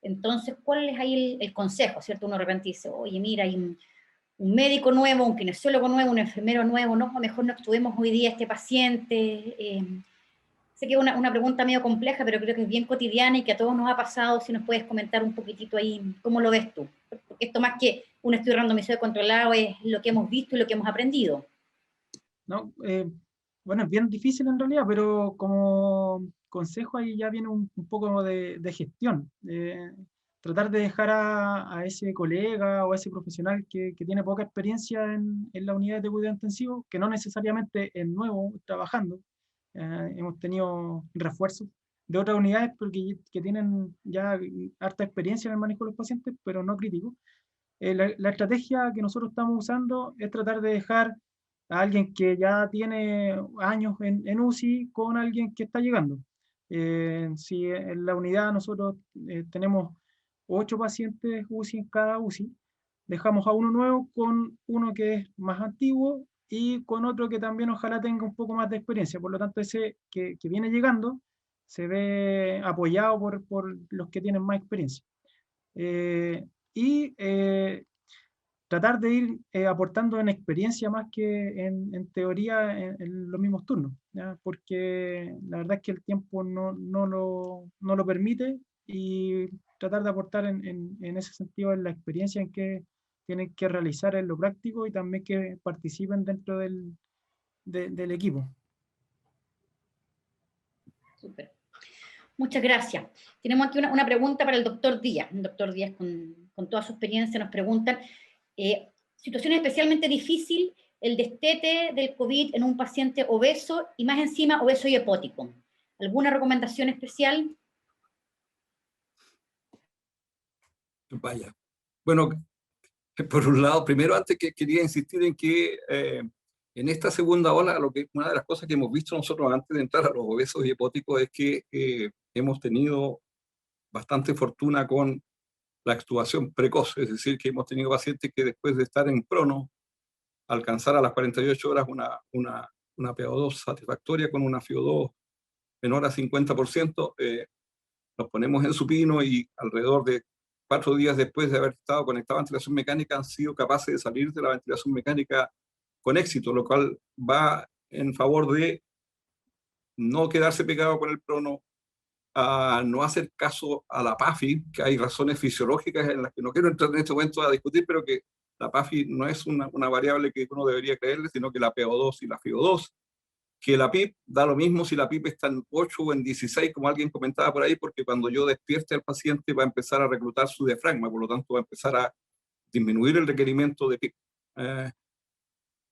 Entonces, ¿cuál es ahí el consejo, ¿cierto? Uno de repente dice, oye, mira, hay un médico nuevo, un kinesiólogo nuevo, un enfermero nuevo, no, mejor no estudiemos hoy día a este paciente. Sé que es una pregunta medio compleja, pero creo que es bien cotidiana y que a todos nos ha pasado. Si nos puedes comentar un poquitito ahí, ¿cómo lo ves tú? Porque esto más que un estudio randomizado controlado es lo que hemos visto y lo que hemos aprendido. ¿No? Bueno, es bien difícil en realidad, pero como consejo ahí ya viene un poco de gestión. Tratar de dejar a ese colega o a ese profesional que tiene poca experiencia en la unidad de cuidado intensivo, que no necesariamente es nuevo trabajando. Hemos tenido refuerzos de otras unidades porque que tienen ya harta experiencia en el manejo de los pacientes, pero no críticos. La estrategia que nosotros estamos usando es tratar de dejar a alguien que ya tiene años en UCI con alguien que está llegando. Si en la unidad nosotros tenemos 8 pacientes UCI en cada UCI, dejamos a uno nuevo con uno que es más antiguo y con otro que también ojalá tenga un poco más de experiencia. Por lo tanto, ese que viene llegando se ve apoyado por los que tienen más experiencia. Y tratar de ir aportando en experiencia más que en teoría en los mismos turnos, ¿ya? Porque la verdad es que el tiempo no lo permite, y tratar de aportar en ese sentido en la experiencia en que tienen que realizar en lo práctico y también que participen dentro del equipo. Súper. Muchas gracias. Tenemos aquí una pregunta para el doctor Díaz. El doctor Díaz, con toda su experiencia, nos preguntan, situación especialmente difícil, el destete del COVID en un paciente obeso y más encima obeso y hepático. ¿Alguna recomendación especial? Vaya. Bueno, por un lado, primero antes que quería insistir en que en esta segunda ola, una de las cosas que hemos visto nosotros antes de entrar a los obesos y hepáticos es que hemos tenido bastante fortuna con la extubación precoz, es decir, que hemos tenido pacientes que después de estar en crono, alcanzar a las 48 horas una PO2 satisfactoria con una FiO2 menor a 50%, nos ponemos en supino y alrededor de 4 días después de haber estado conectado a ventilación mecánica han sido capaces de salir de la ventilación mecánica con éxito, lo cual va en favor de no quedarse pegado con el prono, a no hacer caso a la PAFI, que hay razones fisiológicas en las que no quiero entrar en este momento a discutir, pero que la PAFI no es una variable que uno debería creerle, sino que la PO2 y la FiO2 que la PIP, da lo mismo si la PIP está en 8 o en 16, como alguien comentaba por ahí, porque cuando yo despierte al paciente va a empezar a reclutar su diafragma, por lo tanto va a empezar a disminuir el requerimiento de PIP.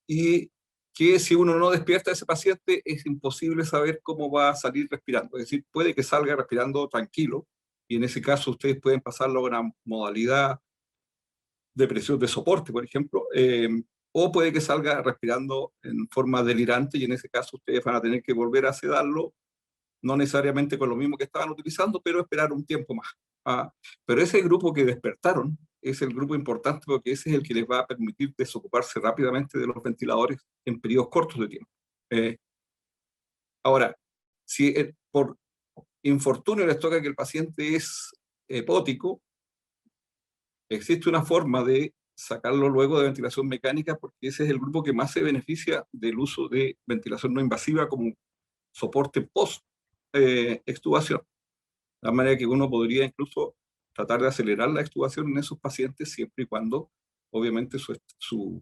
Y que si uno no despierta a ese paciente es imposible saber cómo va a salir respirando. Es decir, puede que salga respirando tranquilo, y en ese caso ustedes pueden pasarlo a una modalidad de presión de soporte, por ejemplo, o puede que salga respirando en forma delirante, y en ese caso ustedes van a tener que volver a sedarlo, no necesariamente con lo mismo que estaban utilizando, pero esperar un tiempo más. Pero ese grupo que despertaron es el grupo importante, porque ese es el que les va a permitir desocuparse rápidamente de los ventiladores en periodos cortos de tiempo. Ahora, si por infortunio les toca que el paciente es hepótico, existe una forma de sacarlo luego de ventilación mecánica, porque ese es el grupo que más se beneficia del uso de ventilación no invasiva como soporte post-extubación. De manera que uno podría incluso tratar de acelerar la extubación en esos pacientes, siempre y cuando, obviamente, su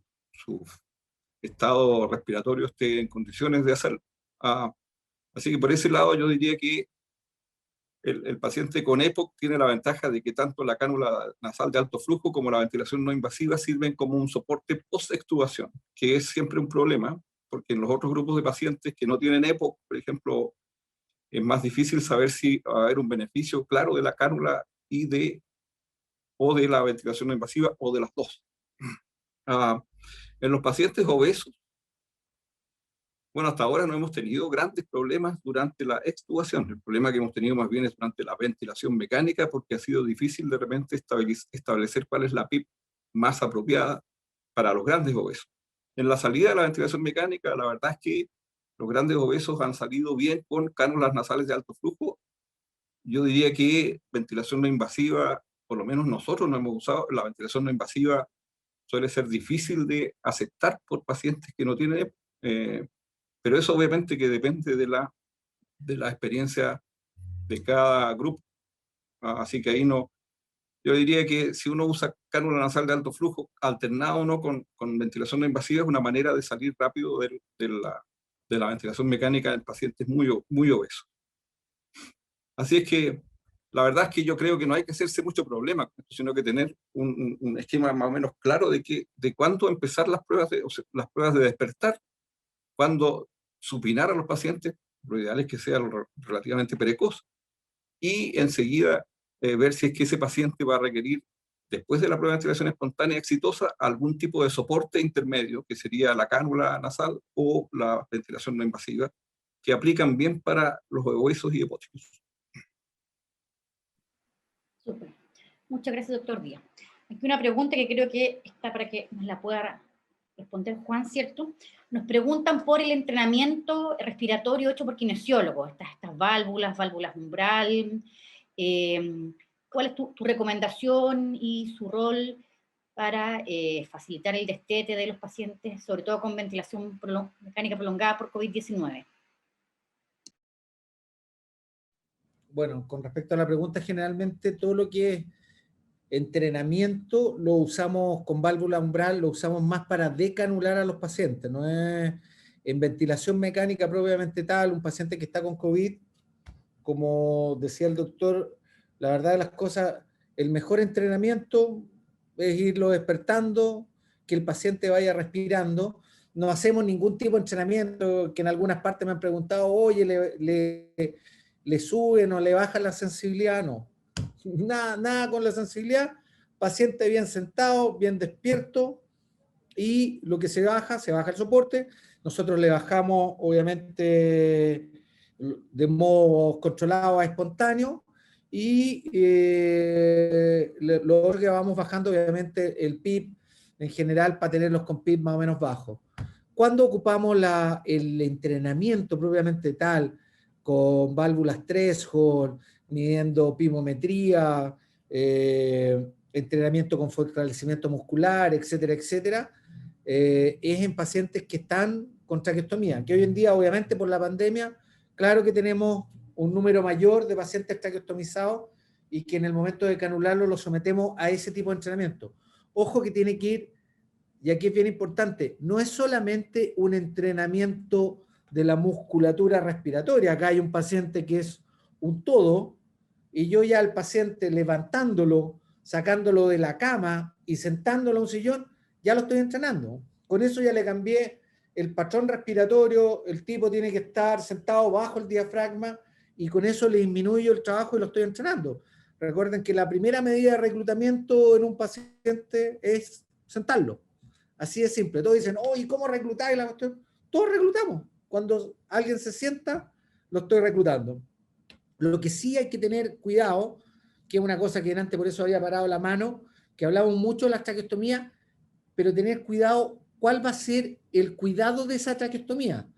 estado respiratorio esté en condiciones de hacerlo. Así que por ese lado yo diría que el paciente con EPOC tiene la ventaja de que tanto la cánula nasal de alto flujo como la ventilación no invasiva sirven como un soporte post-extubación, que es siempre un problema, porque en los otros grupos de pacientes que no tienen EPOC, por ejemplo, es más difícil saber si va a haber un beneficio claro de la cánula o de la ventilación no invasiva, o de las dos. En los pacientes obesos, bueno, hasta ahora no hemos tenido grandes problemas durante la extubación. El problema que hemos tenido más bien es durante la ventilación mecánica, porque ha sido difícil de repente establecer cuál es la PIP más apropiada para los grandes obesos. En la salida de la ventilación mecánica, la verdad es que los grandes obesos han salido bien con cánulas nasales de alto flujo. Yo diría que ventilación no invasiva, por lo menos nosotros no hemos usado, la ventilación no invasiva suele ser difícil de aceptar por pacientes que no tienen, pero eso obviamente que depende de la experiencia de cada grupo. Así que ahí no, yo diría que si uno usa cánula nasal de alto flujo, alternado o no con ventilación no invasiva, es una manera de salir rápido de la ventilación mecánica en pacientes muy obesos. Así es que la verdad es que yo creo que no hay que hacerse mucho problema, sino que tener un esquema más o menos claro de cuándo empezar las pruebas de despertar, cuándo supinar a los pacientes, lo ideal es que sea relativamente precoz, y enseguida ver si es que ese paciente va a requerir, después de la prueba de ventilación espontánea exitosa, algún tipo de soporte intermedio, que sería la cánula nasal o la ventilación no invasiva, que aplican bien para los obesos y hepóticos. Súper. Muchas gracias, doctor Díaz. Aquí una pregunta que creo que está para que nos la pueda responder Juan, ¿cierto? Nos preguntan por el entrenamiento respiratorio hecho por kinesiólogos, estas válvulas umbral. ¿Cuál es tu recomendación y su rol para facilitar el destete de los pacientes, sobre todo con ventilación mecánica prolongada por COVID-19? Bueno, con respecto a la pregunta, generalmente todo lo que es entrenamiento lo usamos con válvula umbral, lo usamos más para decanular a los pacientes, no es en ventilación mecánica propiamente tal. Un paciente que está con COVID, como decía el doctor, la verdad de las cosas, el mejor entrenamiento es irlo despertando, que el paciente vaya respirando. No hacemos ningún tipo de entrenamiento, que en algunas partes me han preguntado, oye, le suben o le bajan la sensibilidad. No, nada con la sensibilidad, paciente bien sentado, bien despierto, y lo que se baja el soporte. Nosotros le bajamos, obviamente, de modo controlado a espontáneo, y lo que vamos bajando, obviamente, el PIP en general para tenerlos con PIP más o menos bajos. Cuando ocupamos el entrenamiento propiamente tal, con válvulas threshold, midiendo pimometría, entrenamiento con fortalecimiento muscular, etcétera, etcétera, es en pacientes que están con traqueostomía, que hoy en día, obviamente, por la pandemia, claro que tenemos un número mayor de pacientes traqueostomizados, y que en el momento de canularlo lo sometemos a ese tipo de entrenamiento. Ojo que tiene que ir, y aquí es bien importante, no es solamente un entrenamiento de la musculatura respiratoria. Acá hay un paciente que es un todo, y yo ya al paciente levantándolo, sacándolo de la cama y sentándolo a un sillón, ya lo estoy entrenando. Con eso ya le cambié el patrón respiratorio, el tipo tiene que estar sentado bajo el diafragma, y con eso le disminuyo el trabajo y lo estoy entrenando. Recuerden que la primera medida de reclutamiento en un paciente es sentarlo. Así de simple. Todos dicen, oye, ¿cómo reclutar? Todos reclutamos. Cuando alguien se sienta, lo estoy reclutando. Lo que sí hay que tener cuidado, que es una cosa que antes por eso había parado la mano, que hablamos mucho de la traqueostomía, pero tener cuidado cuál va a ser el cuidado de esa traqueostomía.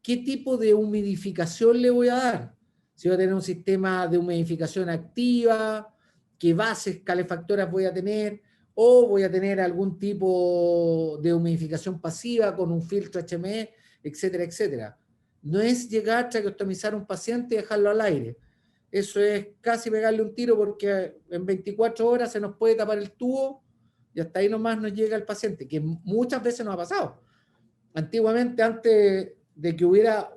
¿Qué tipo de humidificación le voy a dar? Si voy a tener un sistema de humidificación activa, qué bases calefactoras voy a tener, o voy a tener algún tipo de humidificación pasiva con un filtro HME, etcétera, etcétera. No es llegar a traqueostomizar a un paciente y dejarlo al aire. Eso es casi pegarle un tiro, porque en 24 horas se nos puede tapar el tubo y hasta ahí nomás nos llega el paciente, que muchas veces nos ha pasado. Antiguamente, antes de que hubiera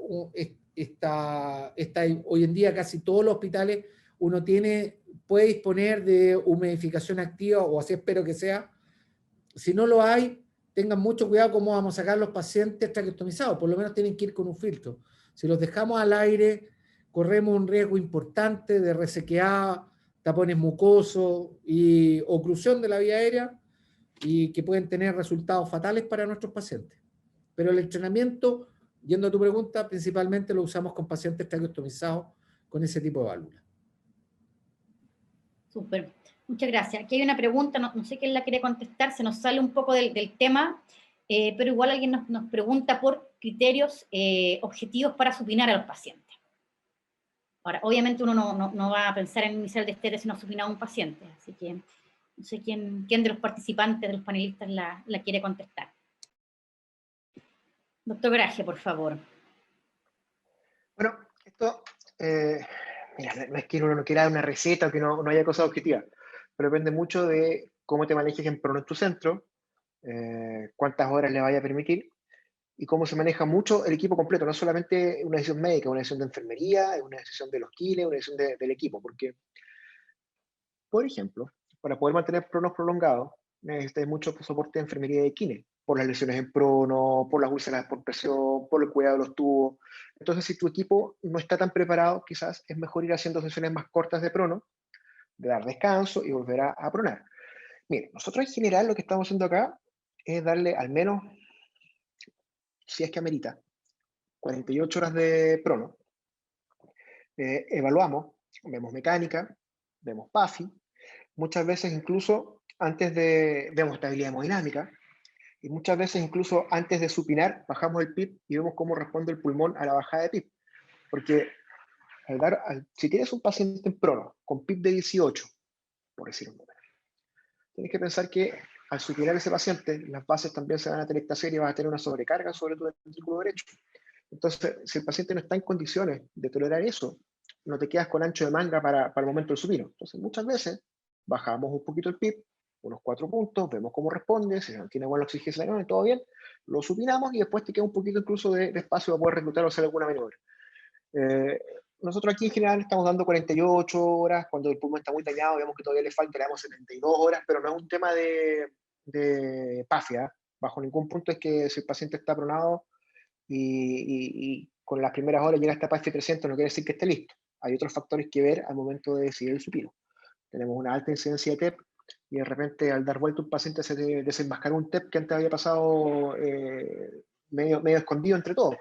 hoy en día casi todos los hospitales, uno puede disponer de humidificación activa, o así espero que sea. Si no lo hay, tengan mucho cuidado cómo vamos a sacar los pacientes traqueostomizados, por lo menos tienen que ir con un filtro. Si los dejamos al aire, corremos un riesgo importante de resequedad, tapones mucosos y oclusión de la vía aérea, y que pueden tener resultados fatales para nuestros pacientes. Pero el entrenamiento, yendo a tu pregunta, principalmente lo usamos con pacientes traqueostomizados con ese tipo de válvula. Súper, muchas gracias. Aquí hay una pregunta, no sé quién la quiere contestar, se nos sale un poco del tema, pero igual alguien nos pregunta por criterios objetivos para supinar a los pacientes. Ahora, obviamente uno no va a pensar en iniciar el destete si no ha supinado a un paciente, así que no sé quién de los participantes, de los panelistas la quiere contestar. Doctor Grage, por favor. Bueno, esto, mira, no es que uno no quiera dar una receta o que no haya cosas objetivas, pero depende mucho de cómo te manejes en prono en tu centro, cuántas horas le vaya a permitir, y cómo se maneja mucho el equipo completo, no solamente una decisión médica, una decisión de enfermería, una decisión de los kines, una decisión del equipo, porque, por ejemplo, para poder mantener pronos prolongados, necesitas mucho soporte de enfermería de kine, por las lesiones en prono, por las úlceras por presión, por el cuidado de los tubos. Entonces, si tu equipo no está tan preparado, quizás es mejor ir haciendo sesiones más cortas de prono, de dar descanso y volver a pronar. Mire, nosotros en general lo que estamos haciendo acá es darle al menos, si es que amerita, 48 horas de prono. Evaluamos, vemos mecánica, vemos PAFI, muchas veces incluso vemos estabilidad hemodinámica, y muchas veces incluso antes de supinar bajamos el PIP y vemos cómo responde el pulmón a la bajada de PIP. Porque si tienes un paciente en prono con PIP de 18, por decir un número, tienes que pensar que al supinar ese paciente, las bases también se van a telectasear y vas a tener una sobrecarga sobre tu ventrículo derecho. Entonces, si el paciente no está en condiciones de tolerar eso, no te quedas con ancho de manga para el momento del supino. Entonces, muchas veces bajamos un poquito el PIP, unos 4 puntos, vemos cómo responde, si tiene buena oxigenación y todo bien, lo supinamos y después te queda un poquito incluso de espacio para poder reclutar o hacer alguna maniobra. Nosotros aquí en general estamos dando 48 horas, cuando el pulmón está muy dañado, vemos que todavía le falta, le damos 72 horas, pero no es un tema de pafia, bajo ningún punto es que si el paciente está pronado y con las primeras horas llega hasta PAFI 300, no quiere decir que esté listo. Hay otros factores que ver al momento de decidir el supino. Tenemos una alta incidencia de TEP, y de repente al dar vuelta un paciente se desenmascaró un TEP que antes había pasado medio escondido entre todos.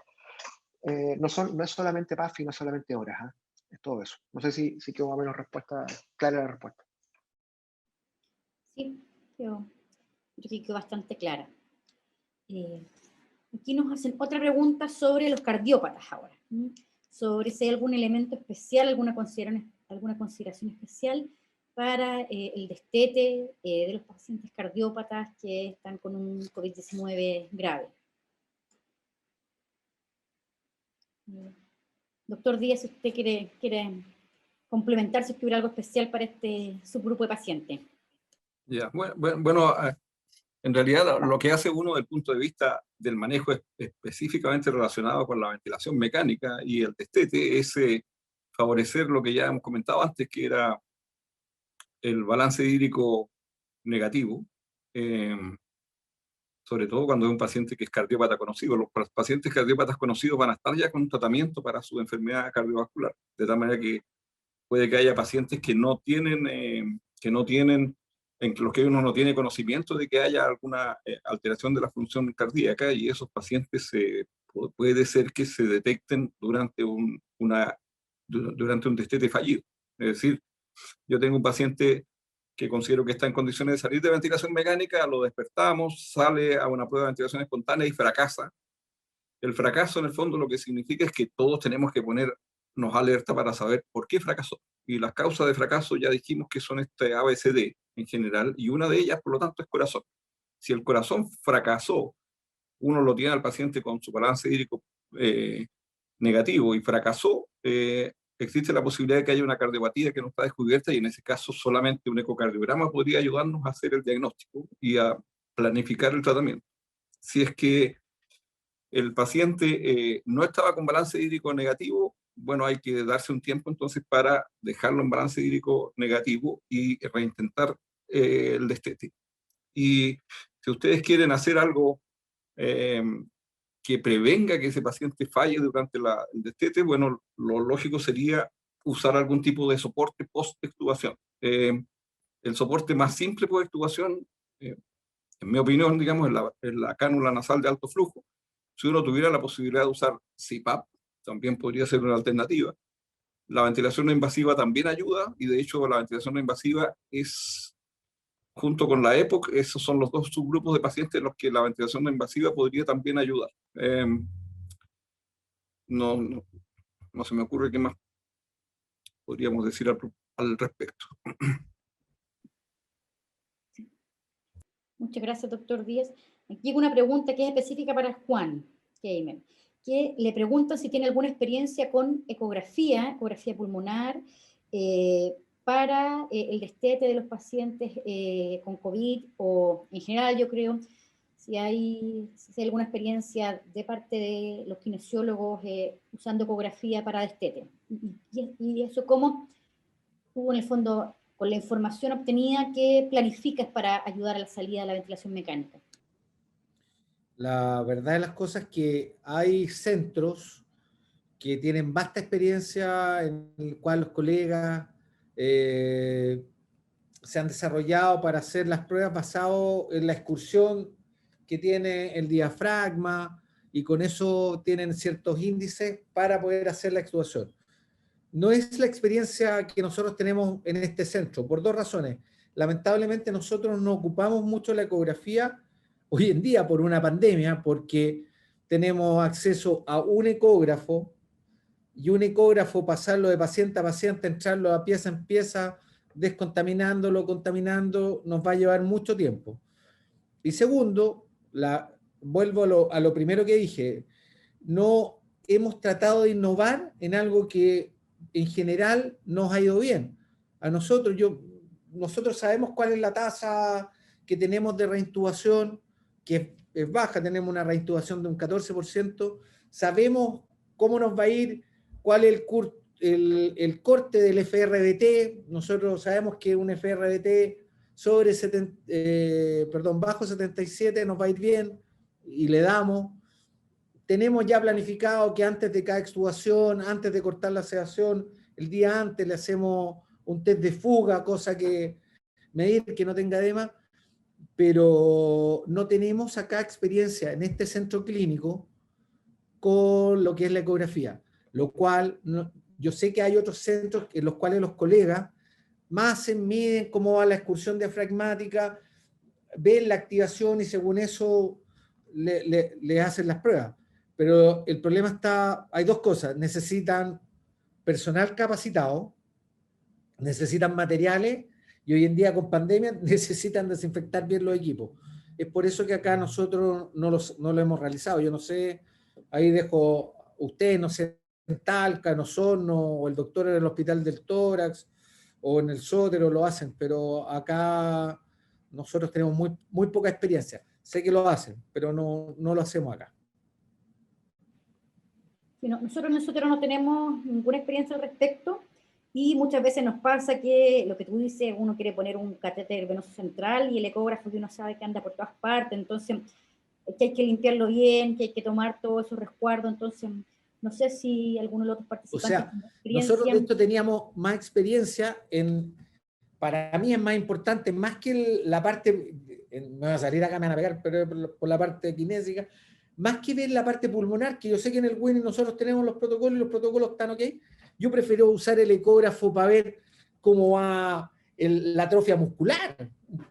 No es solamente PAFI, no es solamente horas, es todo eso. No sé si quedó más o menos clara la respuesta. Sí, yo creo que quedó bastante clara. Aquí nos hacen otra pregunta sobre los cardiópatas ahora, sobre si hay algún elemento especial, alguna consideración especial para el destete de los pacientes cardiópatas que están con un COVID-19 grave. Doctor Díaz, si usted quiere complementar, si tuviera algo especial para este subgrupo de pacientes. Ya, bueno, En realidad, lo que hace uno desde el punto de vista del manejo específicamente relacionado con la ventilación mecánica y el destete es favorecer lo que ya hemos comentado antes, que era el balance hídrico negativo, sobre todo cuando es un paciente que es cardiópata conocido. Los pacientes cardiópatas conocidos van a estar ya con tratamiento para su enfermedad cardiovascular, de tal manera que puede que haya pacientes que no tienen, en los que uno no tiene conocimiento de que haya alguna alteración de la función cardíaca, y esos pacientes puede ser que se detecten durante durante un destete fallido. Es decir, yo tengo un paciente que considero que está en condiciones de salir de ventilación mecánica, lo despertamos, sale a una prueba de ventilación espontánea y fracasa. El fracaso, en el fondo, lo que significa es que todos tenemos que ponernos alerta para saber por qué fracasó. Y las causas de fracaso ya dijimos que son este ABCD en general, y una de ellas, por lo tanto, es corazón. Si el corazón fracasó, uno lo tiene al paciente con su balance hídrico negativo y fracasó, existe la posibilidad de que haya una cardiopatía que no está descubierta, y en ese caso solamente un ecocardiograma podría ayudarnos a hacer el diagnóstico y a planificar el tratamiento. Si es que el paciente no estaba con balance hídrico negativo, bueno, hay que darse un tiempo entonces para dejarlo en balance hídrico negativo y reintentar el destete. Y si ustedes quieren hacer algo que prevenga que ese paciente falle durante el destete, bueno, lo lógico sería usar algún tipo de soporte post-extubación. El soporte más simple post-extubación, en mi opinión, digamos, es la cánula nasal de alto flujo. Si uno tuviera la posibilidad de usar CPAP, también podría ser una alternativa. La ventilación no invasiva también ayuda, y de hecho la ventilación no invasiva es, junto con la EPOC, esos son los dos subgrupos de pacientes en los que la ventilación no invasiva podría también ayudar. No se me ocurre qué más podríamos decir al respecto. Muchas gracias, doctor Díaz. Aquí llega una pregunta que es específica para Juan Keimer, que le preguntan si tiene alguna experiencia con ecografía pulmonar, para el destete de los pacientes con COVID, o en general, yo creo, si hay alguna experiencia de parte de los kinesiólogos usando ecografía para destete. Y eso, ¿cómo tú, en el fondo, con la información obtenida, qué planificas para ayudar a la salida de la ventilación mecánica? La verdad de las cosas es que hay centros que tienen vasta experiencia, en el cual los colegas se han desarrollado para hacer las pruebas basado en la excursión que tiene el diafragma, y con eso tienen ciertos índices para poder hacer la extubación. No es la experiencia que nosotros tenemos en este centro, por dos razones. Lamentablemente nosotros no ocupamos mucho la ecografía hoy en día por una pandemia, porque tenemos acceso a un ecógrafo, y un ecógrafo, pasarlo de paciente a paciente, entrarlo a pieza en pieza, descontaminándolo, contaminando, nos va a llevar mucho tiempo. Y segundo, vuelvo a lo primero que dije, no hemos tratado de innovar en algo que en general nos ha ido bien. A nosotros sabemos cuál es la tasa que tenemos de reintubación, que es baja, tenemos una reintubación de un 14%, sabemos cómo nos va a ir, cuál es el corte del FRBT. Nosotros sabemos que un FRBT bajo 77 nos va a ir bien, y le damos. Tenemos ya planificado que antes de cada extubación, antes de cortar la sedación, el día antes le hacemos un test de fuga, cosa que medir que no tenga edema, pero no tenemos acá experiencia en este centro clínico con lo que es la ecografía, lo cual yo sé que hay otros centros en los cuales los colegas más se miden cómo va la excursión diafragmática, ven la activación y según eso le hacen las pruebas. Pero el problema hay dos cosas: necesitan personal capacitado, necesitan materiales, y hoy en día con pandemia necesitan desinfectar bien los equipos. Es por eso que acá nosotros no lo hemos realizado. Yo no sé, ahí dejo ustedes, no sé, en Talca, en Osorno, o el doctor en el Hospital del Tórax, o en el Sótero lo hacen, pero acá nosotros tenemos muy poca experiencia. Sé que lo hacen, pero no lo hacemos acá. Sí, nosotros no tenemos ninguna experiencia al respecto, y muchas veces nos pasa que lo que tú dices, uno quiere poner un catéter venoso central y el ecógrafo que uno sabe que anda por todas partes, entonces que hay que limpiarlo bien, que hay que tomar todos esos resguardos, entonces no sé si alguno de los otros participantes... O sea, nosotros de esto teníamos más experiencia para mí es más importante, más que la parte, me va a salir acá, me van a pegar, pero por la parte kinésica, más que ver la parte pulmonar, que yo sé que en el Winning nosotros tenemos los protocolos y los protocolos están ok, yo prefiero usar el ecógrafo para ver cómo va la atrofia muscular.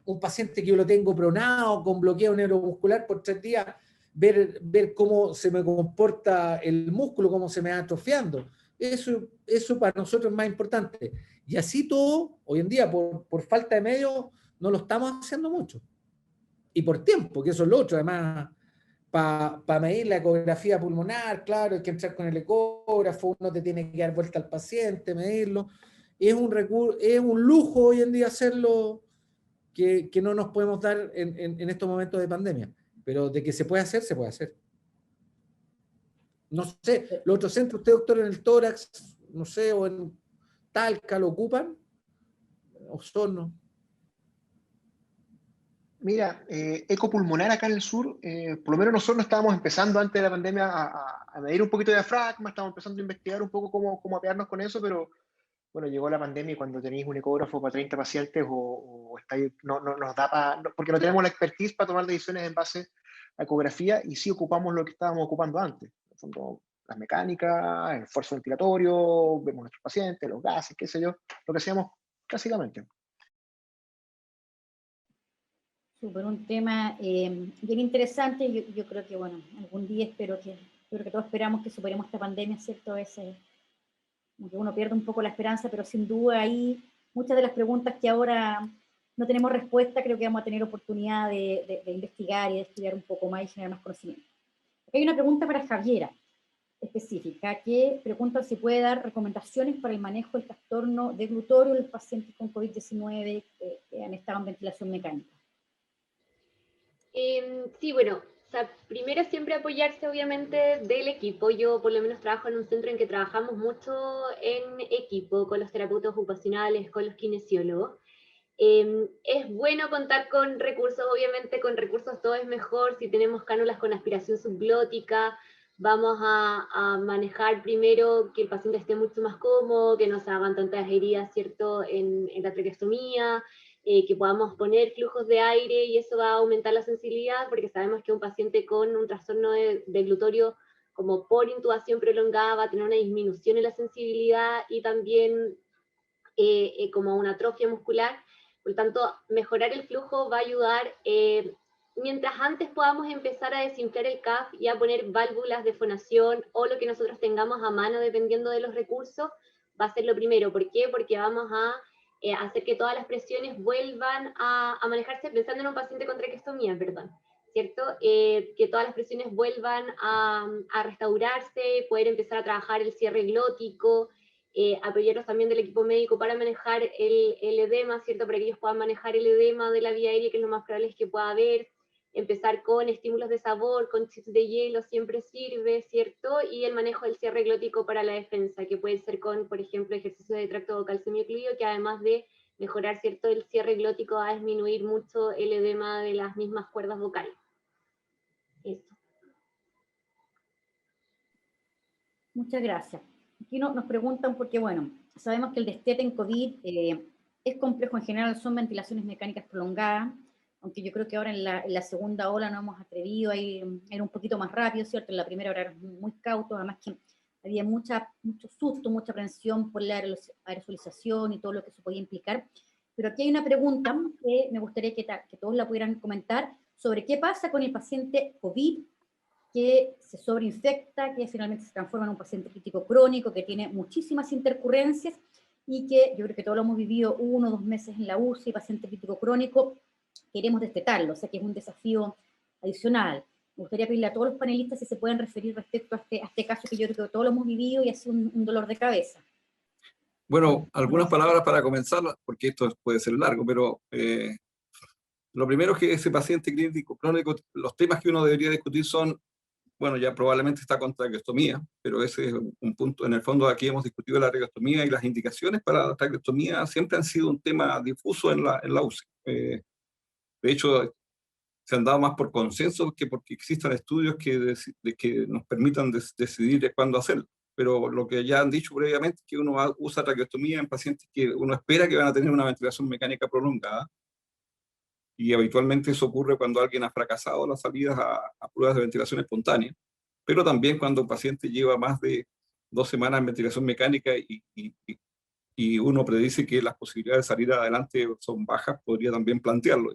Un paciente que yo lo tengo pronado, con bloqueo neuromuscular por 3 días, ver cómo se me comporta el músculo, cómo se me va atrofiando. Eso para nosotros es más importante. Y así todo, hoy en día, por falta de medios, no lo estamos haciendo mucho. Y por tiempo, que eso es lo otro. Además, para medir la ecografía pulmonar, claro, hay que entrar con el ecógrafo, uno te tiene que dar vuelta al paciente, medirlo. Es un lujo hoy en día hacerlo, que no nos podemos dar en estos momentos de pandemia. Pero de que se puede hacer, se puede hacer. No sé, los otros centros, usted, doctor, en el tórax, no sé, o en Talca, ¿lo ocupan? Osorno. Mira, ecopulmonar acá en el sur, por lo menos nosotros estábamos empezando antes de la pandemia a medir un poquito de diafragma, estábamos empezando a investigar un poco cómo apearnos con eso, pero bueno, llegó la pandemia y cuando tenéis un ecógrafo para 30 pacientes o estáis, no nos da porque no tenemos la expertise para tomar decisiones en base a ecografía, y sí ocupamos lo que estábamos ocupando antes. En el fondo, las mecánicas, el esfuerzo ventilatorio, vemos a nuestros pacientes, los gases, qué sé yo, lo que hacíamos clásicamente. Súper, un tema bien interesante. Yo creo que, bueno, algún día espero que todos esperamos que superemos esta pandemia, ¿cierto? Como que uno pierde un poco la esperanza, pero sin duda ahí muchas de las preguntas que ahora no tenemos respuesta, creo que vamos a tener oportunidad de investigar y de estudiar un poco más y generar más conocimiento. Aquí hay una pregunta para Javiera, específica, que pregunta si puede dar recomendaciones para el manejo del trastorno de glutorio en los pacientes con COVID-19 que han estado en ventilación mecánica. Sí, bueno, o sea, primero siempre apoyarse obviamente del equipo. Yo por lo menos trabajo en un centro en que trabajamos mucho en equipo, con los terapeutas ocupacionales, con los kinesiólogos. Es bueno contar con recursos, obviamente con recursos todo es mejor. Si tenemos cánulas con aspiración subglótica, vamos a manejar primero que el paciente esté mucho más cómodo, que no se hagan tantas heridas, ¿cierto?, en la traqueostomía, que podamos poner flujos de aire, y eso va a aumentar la sensibilidad, porque sabemos que un paciente con un trastorno de glutorio, como por intubación prolongada, va a tener una disminución en la sensibilidad y también como una atrofia muscular. Por lo tanto, mejorar el flujo va a ayudar. Mientras antes podamos empezar a desinflar el CAF y a poner válvulas de fonación o lo que nosotros tengamos a mano dependiendo de los recursos, va a ser lo primero. ¿Por qué? Porque vamos a hacer que todas las presiones vuelvan a manejarse, pensando en un paciente con traqueostomía, perdón, ¿cierto? Que todas las presiones vuelvan a restaurarse, poder empezar a trabajar el cierre glótico, apoyarnos también del equipo médico para manejar el edema, ¿cierto? Para que ellos puedan manejar el edema de la vía aérea, que es lo más probable es que pueda haber. Empezar con estímulos de sabor, con chips de hielo siempre sirve, ¿cierto? Y el manejo del cierre glótico para la defensa, que puede ser con, por ejemplo, ejercicios de tracto vocal semiocluido, que además de mejorar, ¿cierto?, el cierre glótico, va a disminuir mucho el edema de las mismas cuerdas vocales. Eso. Muchas gracias. Aquí nos preguntan porque, bueno, sabemos que el destete en COVID es complejo en general, son ventilaciones mecánicas prolongadas, aunque yo creo que ahora en la segunda ola nos hemos atrevido a ir un poquito más rápido, ¿cierto? En la primera hora éramos muy cautos, además que había mucho susto, mucha aprensión por la aerosolización y todo lo que eso podía implicar. Pero aquí hay una pregunta que me gustaría que todos la pudieran comentar sobre qué pasa con el paciente COVID que se sobreinfecta, que finalmente se transforma en un paciente crítico crónico, que tiene muchísimas intercurrencias y que yo creo que todos lo hemos vivido 1 o 2 meses en la UCI, paciente crítico crónico, queremos destetarlo, o sea que es un desafío adicional. Me gustaría pedirle a todos los panelistas si se pueden referir respecto a este caso que yo creo que todos lo hemos vivido y ha sido un dolor de cabeza. Bueno, algunas palabras para comenzar, porque esto puede ser largo, pero Lo primero es que ese paciente clínico crónico, los temas que uno debería discutir son, bueno, ya probablemente está con traqueostomía, pero ese es un punto. En el fondo aquí hemos discutido la traqueostomía y las indicaciones para la traqueostomía siempre han sido un tema difuso en la UCI. De hecho, se han dado más por consenso que porque existan estudios que nos permitan decidir cuándo hacerlo. Pero lo que ya han dicho previamente es que uno usa traqueostomía en pacientes que uno espera que van a tener una ventilación mecánica prolongada, y habitualmente eso ocurre cuando alguien ha fracasado las salidas a pruebas de ventilación espontánea, pero también cuando un paciente lleva más de 2 semanas en ventilación mecánica y uno predice que las posibilidades de salir adelante son bajas, podría también plantearlo.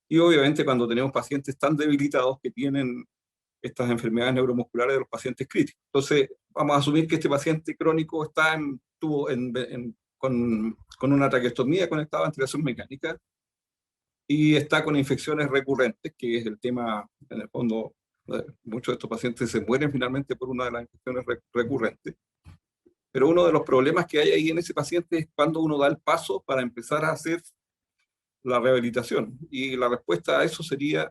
Y obviamente cuando tenemos pacientes tan debilitados que tienen estas enfermedades neuromusculares de los pacientes críticos. Entonces, vamos a asumir que este paciente crónico estuvo con una traqueostomía conectada a ventilación mecánica y está con infecciones recurrentes, que es el tema, en el fondo, muchos de estos pacientes se mueren finalmente por una de las infecciones recurrentes. Pero uno de los problemas que hay ahí en ese paciente es cuando uno da el paso para empezar a hacer la rehabilitación. Y la respuesta a eso sería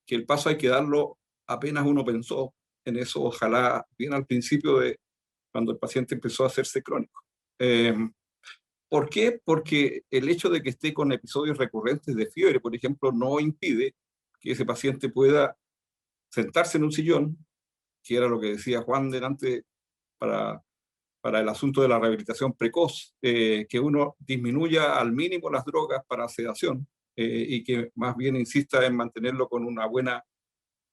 que el paso hay que darlo apenas uno pensó en eso, ojalá bien al principio de cuando el paciente empezó a hacerse crónico. ¿Por qué? Porque el hecho de que esté con episodios recurrentes de fiebre, por ejemplo, no impide que ese paciente pueda sentarse en un sillón, que era lo que decía Juan delante para el asunto de la rehabilitación precoz, que uno disminuya al mínimo las drogas para sedación y que más bien insista en mantenerlo con una buena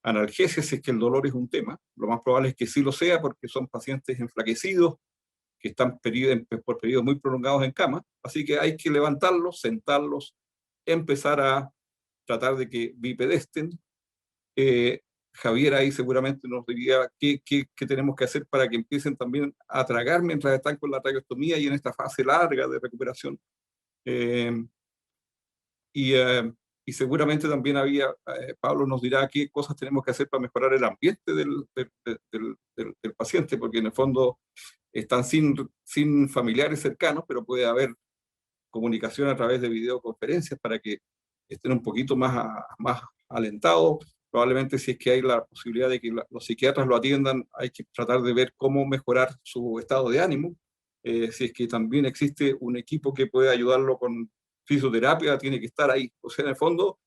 analgesia si es que el dolor es un tema. Lo más probable es que sí lo sea porque son pacientes enflaquecidos que están por periodos muy prolongados en cama, así que hay que levantarlos, sentarlos, empezar a tratar de que bipedesten. Javier ahí seguramente nos diría qué tenemos que hacer para que empiecen también a tragar mientras están con la traqueostomía y en esta fase larga de recuperación. Y seguramente también Pablo nos dirá qué cosas tenemos que hacer para mejorar el ambiente del paciente, porque en el fondo están sin familiares cercanos, pero puede haber comunicación a través de videoconferencias para que estén un poquito más alentados. Probablemente si es que hay la posibilidad de que los psiquiatras lo atiendan, hay que tratar de ver cómo mejorar su estado de ánimo. Si es que también existe un equipo que puede ayudarlo con fisioterapia, tiene que estar ahí. O sea, en el fondo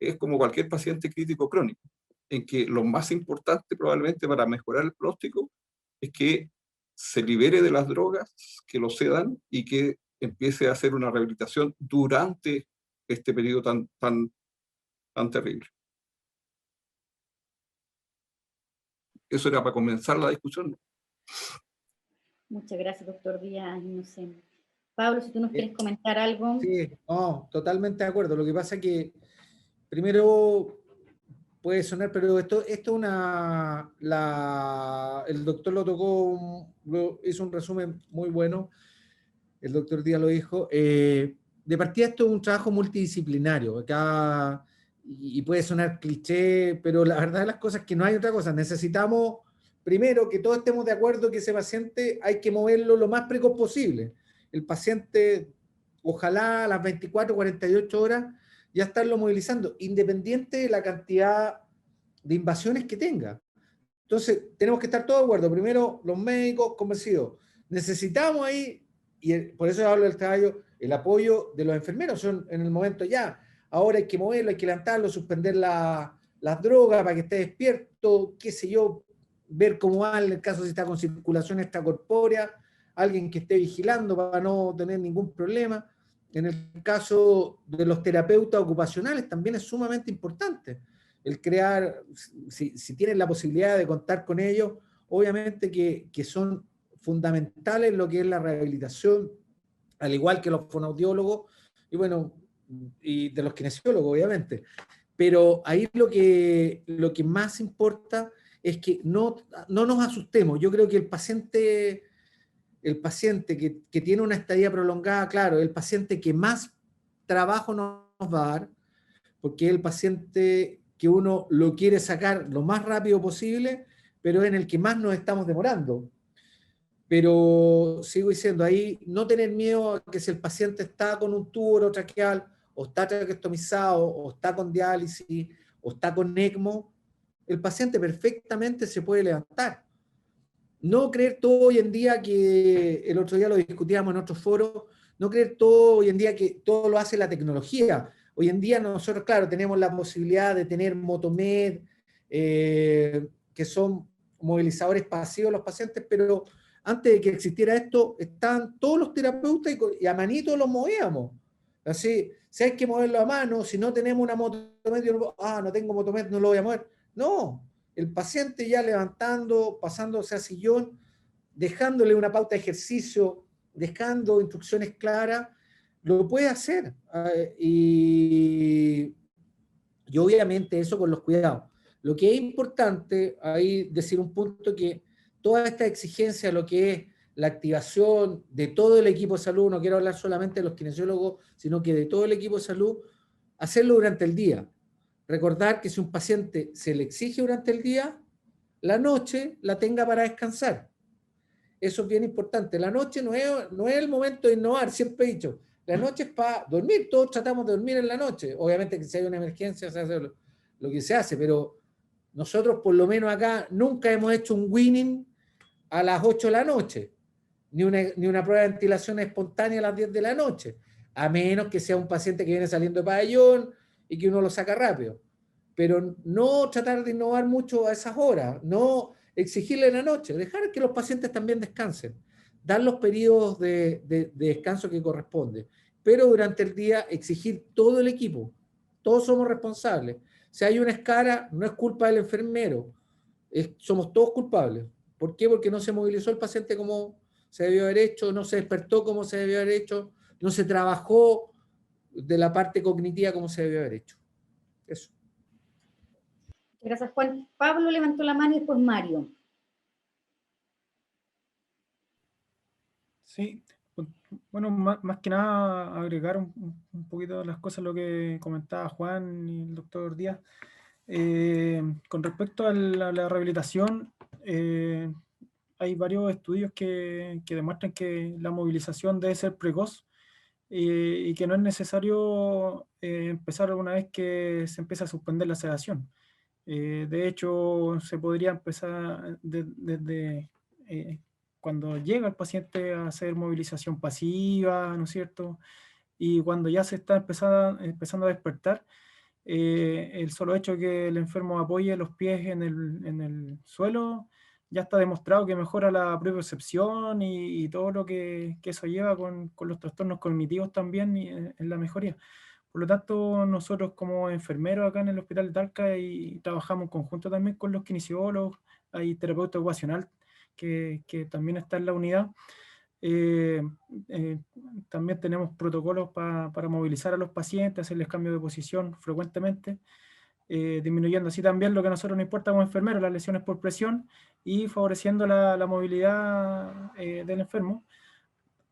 es como cualquier paciente crítico crónico, en que lo más importante probablemente para mejorar el pronóstico es que se libere de las drogas que lo sedan y que empiece a hacer una rehabilitación durante este periodo tan terrible. Eso era para comenzar la discusión. Muchas gracias, doctor Díaz. No sé. Pablo, si tú nos quieres comentar algo. Sí, no, totalmente de acuerdo. Lo que pasa es que primero puede sonar, pero esto es el doctor lo tocó, hizo un resumen muy bueno, el doctor Díaz lo dijo. De partida esto es un trabajo multidisciplinario, acá, y puede sonar cliché, pero la verdad de las cosas es que no hay otra cosa. Necesitamos, primero, que todos estemos de acuerdo que ese paciente hay que moverlo lo más precoz posible. El paciente, ojalá a las 24, 48 horas, ya estarlo movilizando, independiente de la cantidad de invasiones que tenga. Entonces, tenemos que estar todos de acuerdo. Primero, los médicos convencidos. Necesitamos ahí, y por eso hablo del trabajo, el apoyo de los enfermeros. Son en el momento ya, ahora hay que moverlo, hay que levantarlo, suspender las drogas para que esté despierto, qué sé yo, ver cómo va en el caso si está con circulación extracorpórea, alguien que esté vigilando para no tener ningún problema. En el caso de los terapeutas ocupacionales también es sumamente importante el crear, si tienen la posibilidad de contar con ellos, obviamente que son fundamentales en lo que es la rehabilitación, al igual que los fonoaudiólogos, y bueno, y de los kinesiólogos, obviamente. Pero ahí lo que más importa es que no nos asustemos. Yo creo que el paciente que tiene una estadía prolongada, claro, el paciente que más trabajo nos va a dar, porque es el paciente que uno lo quiere sacar lo más rápido posible, pero es en el que más nos estamos demorando. Pero sigo diciendo, ahí no tener miedo a que si el paciente está con un tubo orotraqueal o está traqueostomizado, o está con diálisis, o está con ECMO, el paciente perfectamente se puede levantar. No creer todo hoy en día, que el otro día lo discutíamos en otros foros, no creer todo hoy en día que todo lo hace la tecnología. Hoy en día nosotros, claro, tenemos la posibilidad de tener Motomed, que son movilizadores pasivos los pacientes, pero antes de que existiera esto, estaban todos los terapeutas y a manito los movíamos. Así, si hay que moverlo a mano, si no tenemos una Motomed, no tengo Motomed, no lo voy a mover. No, el paciente ya levantando, pasándose a sillón, dejándole una pauta de ejercicio, dejando instrucciones claras, lo puede hacer. Y obviamente eso con los cuidados. Lo que es importante, ahí decir un punto, que toda esta exigencia, lo que es la activación de todo el equipo de salud, no quiero hablar solamente de los kinesiólogos, sino que de todo el equipo de salud, hacerlo durante el día. Recordar que si un paciente se le exige durante el día, la noche la tenga para descansar. Eso es bien importante. La noche no es el momento de innovar, siempre he dicho. La noche es para dormir, todos tratamos de dormir en la noche. Obviamente que si hay una emergencia se hace lo que se hace, pero nosotros por lo menos acá nunca hemos hecho un winning a las 8 de la noche, ni una prueba de ventilación espontánea a las 10 de la noche, a menos que sea un paciente que viene saliendo de pabellón y que uno lo saca rápido. Pero no tratar de innovar mucho a esas horas, no exigirle en la noche, dejar que los pacientes también descansen, dar los periodos de descanso que corresponde, pero durante el día exigir todo el equipo, todos somos responsables. Si hay una escara, no es culpa del enfermero, somos todos culpables. ¿Por qué? Porque no se movilizó el paciente como se debió haber hecho, no se despertó como se debió haber hecho, no se trabajó de la parte cognitiva como se debió haber hecho. Eso. Gracias, Juan. Pablo levantó la mano y después Mario. Sí, bueno, más que nada agregar un poquito las cosas, lo que comentaba Juan y el doctor Díaz. Con respecto a la rehabilitación, hay varios estudios que demuestran que la movilización debe ser precoz y que no es necesario empezar una vez que se empieza a suspender la sedación. De hecho, se podría empezar desde cuando llega el paciente a hacer movilización pasiva, ¿no es cierto? Y cuando ya se está empezando a despertar, el solo hecho de que el enfermo apoye los pies en el suelo, ya está demostrado que mejora la propiocepción y todo lo que eso lleva con los trastornos cognitivos también y en la mejoría. Por lo tanto, nosotros como enfermeros acá en el Hospital de Talca y trabajamos en conjunto también con los kinesiólogos, hay terapeuta ocupacional que también está en la unidad. Eh, También tenemos protocolos para movilizar a los pacientes, hacerles cambio de posición frecuentemente, disminuyendo así también lo que a nosotros nos importa como enfermeros, las lesiones por presión y favoreciendo la movilidad del enfermo.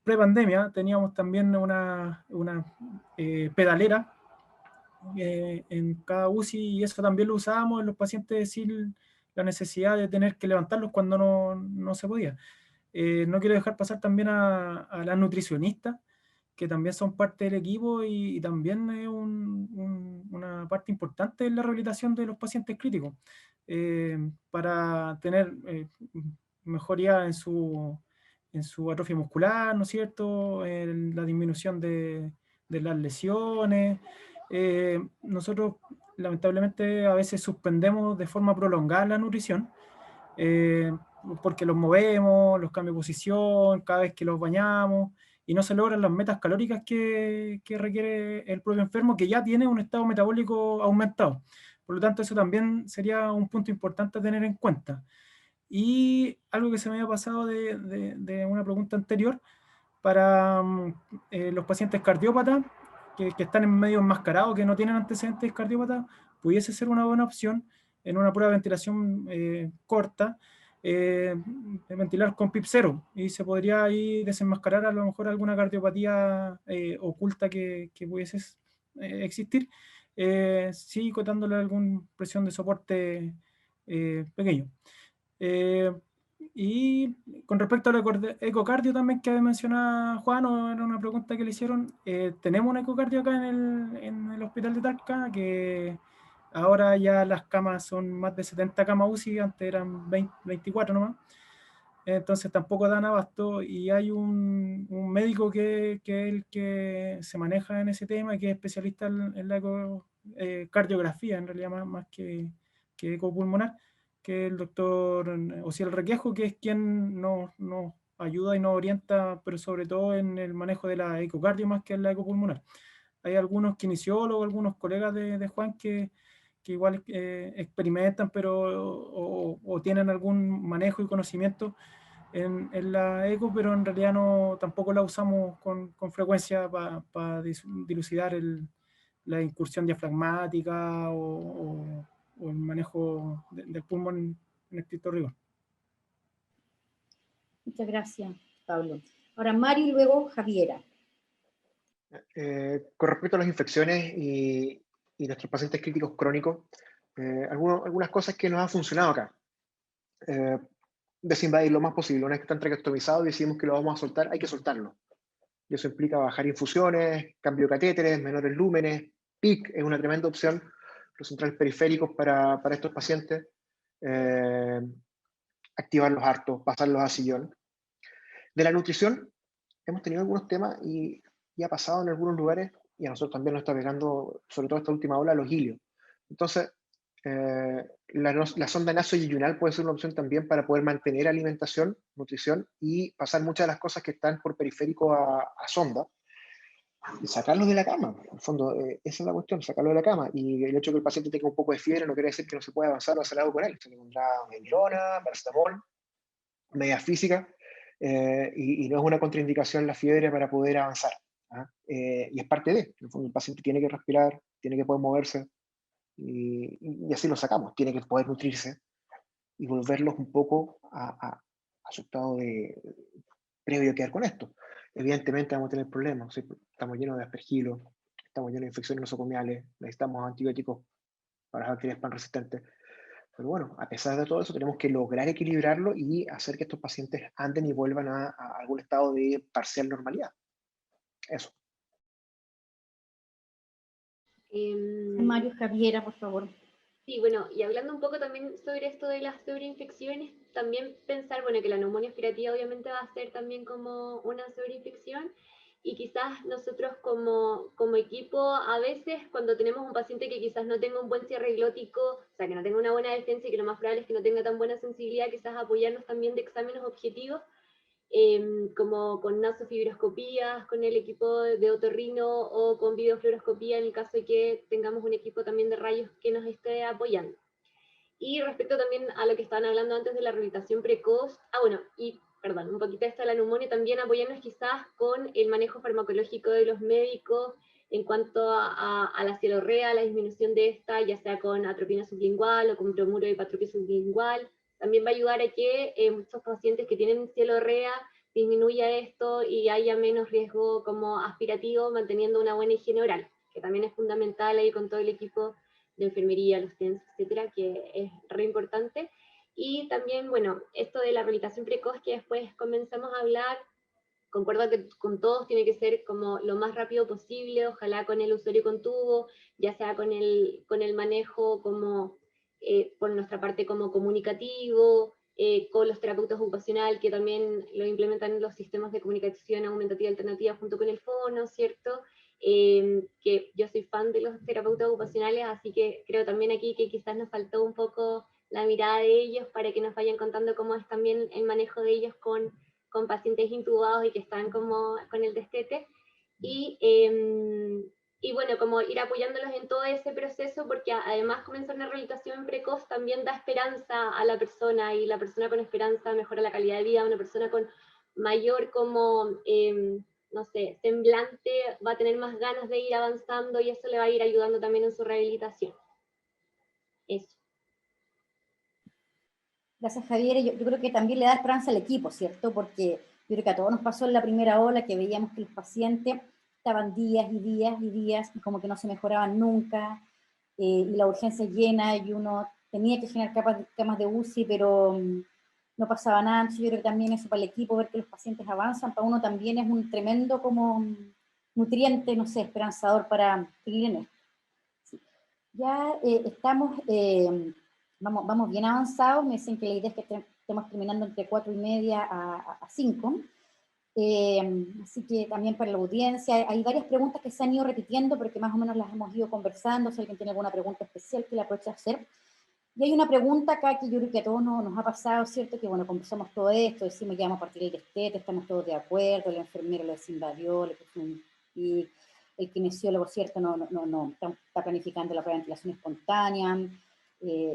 Pre-pandemia teníamos también una pedalera en cada UCI y eso también lo usábamos en los pacientes sin la necesidad de tener que levantarlos cuando no se podía. No quiero dejar pasar también a las nutricionistas, que también son parte del equipo y también es una parte importante en la rehabilitación de los pacientes críticos, para tener mejoría en su atrofia muscular, ¿no es cierto?, en la disminución de las lesiones. Nosotros lamentablemente a veces suspendemos de forma prolongada la nutrición, porque los movemos, los cambios de posición, cada vez que los bañamos, y no se logran las metas calóricas que requiere el propio enfermo, que ya tiene un estado metabólico aumentado. Por lo tanto, eso también sería un punto importante a tener en cuenta. Y algo que se me había pasado de una pregunta anterior, para los pacientes cardiópatas, que están en medio enmascarados, que no tienen antecedentes cardiópatas, pudiese ser una buena opción en una prueba de ventilación corta, ventilar con PIP0, y se podría ahí desenmascarar a lo mejor alguna cardiopatía oculta que pudiese existir, sí cotándole alguna presión de soporte pequeño. Y con respecto al ecocardio también que mencionaba Juan, o era una pregunta que le hicieron, tenemos un ecocardio acá en el hospital de Talca, que ahora ya las camas son más de 70 camas UCI, antes eran 20, 24 nomás, entonces tampoco dan abasto, y hay un médico que es el que se maneja en ese tema, que es especialista en la cardiografía, en realidad más que ecopulmonar, que es el doctor Osiel Requejo, que es quien nos ayuda y nos orienta, pero sobre todo en el manejo de la ecocardio más que en la ecopulmonar. Hay algunos kinesiólogos, algunos colegas de Juan que igual experimentan, pero o tienen algún manejo y conocimiento en la eco, pero en realidad tampoco la usamos con frecuencia para dilucidar la incursión diafragmática o el manejo del pulmón en estricto rigor. Muchas gracias, Pablo. Ahora Mario y luego Javiera. Con respecto a las infecciones y nuestros pacientes críticos crónicos, algunas cosas que nos han funcionado acá. Desinvadir lo más posible. Una vez que están traqueostomizados y decimos que lo vamos a soltar, hay que soltarlo. Y eso implica bajar infusiones, cambio de catéteres, menores lúmenes. PIC es una tremenda opción, los centrales periféricos para estos pacientes. Activarlos hartos, pasarlos a sillón. De la nutrición, hemos tenido algunos temas y ha pasado en algunos lugares, y a nosotros también nos está pegando, sobre todo esta última ola, los hilios. Entonces, la sonda nasoyeyunal puede ser una opción también para poder mantener alimentación, nutrición, y pasar muchas de las cosas que están por periférico a sonda, y sacarlos de la cama. En el fondo, esa es la cuestión, sacarlo de la cama. Y el hecho de que el paciente tenga un poco de fiebre no quiere decir que no se pueda avanzar o hacer algo con él. Se le pondrá Medrona, paracetamol, medidas físicas, y no es una contraindicación la fiebre para poder avanzar. Y es parte de, en el fondo, el paciente tiene que respirar, tiene que poder moverse, y así lo sacamos, tiene que poder nutrirse y volverlos un poco a su estado previo a quedar con esto. Evidentemente vamos a tener problemas, ¿sí? Estamos llenos de aspergilos, estamos llenos de infecciones nosocomiales, necesitamos antibióticos para las bacterias pan resistentes. Pero bueno, a pesar de todo eso, tenemos que lograr equilibrarlo y hacer que estos pacientes anden y vuelvan a algún estado de parcial normalidad. Eso. Mario, Javiera, por favor. Sí, bueno, y hablando un poco también sobre esto de las sobreinfecciones, también pensar, bueno, que la neumonía aspirativa obviamente va a ser también como una sobreinfección, y quizás nosotros como equipo, a veces cuando tenemos un paciente que quizás no tenga un buen cierre glótico, o sea, que no tenga una buena defensa y que lo más probable es que no tenga tan buena sensibilidad, quizás apoyarnos también de exámenes objetivos, como con nasofibroscopías, con el equipo de otorrino o con videofluoroscopía en el caso de que tengamos un equipo también de rayos que nos esté apoyando. Y respecto también a lo que estaban hablando antes de la rehabilitación precoz, perdón, un poquito esto de la neumonía, también apoyarnos quizás con el manejo farmacológico de los médicos en cuanto a la cialorrea, la disminución de esta, ya sea con atropina sublingual o con bromuro de hipatropia sublingual. También va a ayudar a que muchos pacientes que tienen cialorrea disminuya esto y haya menos riesgo como aspirativo, manteniendo una buena higiene oral, que también es fundamental ahí con todo el equipo de enfermería, los TENS, etcétera, que es re importante. Y también, bueno, esto de la rehabilitación precoz, que después comenzamos a hablar, concuerdo que con todos tiene que ser como lo más rápido posible, ojalá con el usuario con tubo, ya sea con el manejo como por nuestra parte como comunicativo, con los terapeutas ocupacional que también lo implementan en los sistemas de comunicación aumentativa alternativa junto con el fono, ¿cierto? Que yo soy fan de los terapeutas ocupacionales, así que creo también aquí que quizás nos faltó un poco la mirada de ellos para que nos vayan contando cómo es también el manejo de ellos con pacientes intubados y que están como con el destete. Y bueno, como ir apoyándolos en todo ese proceso, porque además comenzar una rehabilitación precoz también da esperanza a la persona, y la persona con esperanza mejora la calidad de vida, una persona con mayor como, no sé, semblante va a tener más ganas de ir avanzando y eso le va a ir ayudando también en su rehabilitación. Eso. Gracias, Javier. Yo creo que también le da esperanza al equipo, ¿cierto? Porque yo creo que a todos nos pasó en la primera ola que veíamos que los pacientes estaban días y días y días y como que no se mejoraban nunca, y la urgencia llena y uno tenía que generar camas de UCI, pero no pasaba nada. Entonces yo creo que también eso para el equipo, ver que los pacientes avanzan, para uno también es un tremendo como nutriente, no sé, esperanzador para seguir en esto. Sí. Ya estamos, vamos bien avanzados, me dicen que la idea es que estemos terminando entre 4:30 a 5. Así que también para la audiencia, hay varias preguntas que se han ido repitiendo porque más o menos las hemos ido conversando. Si alguien tiene alguna pregunta especial que la aproveche a hacer. Y hay una pregunta acá que yo creo que a todos nos ha pasado, ¿cierto? Que bueno, conversamos todo esto, decimos que vamos a partir del destete, estamos todos de acuerdo, el enfermero lo desinvadió, le puso un pic, el kinesiólogo, ¿cierto? No, está planificando la prueba de ventilación espontánea,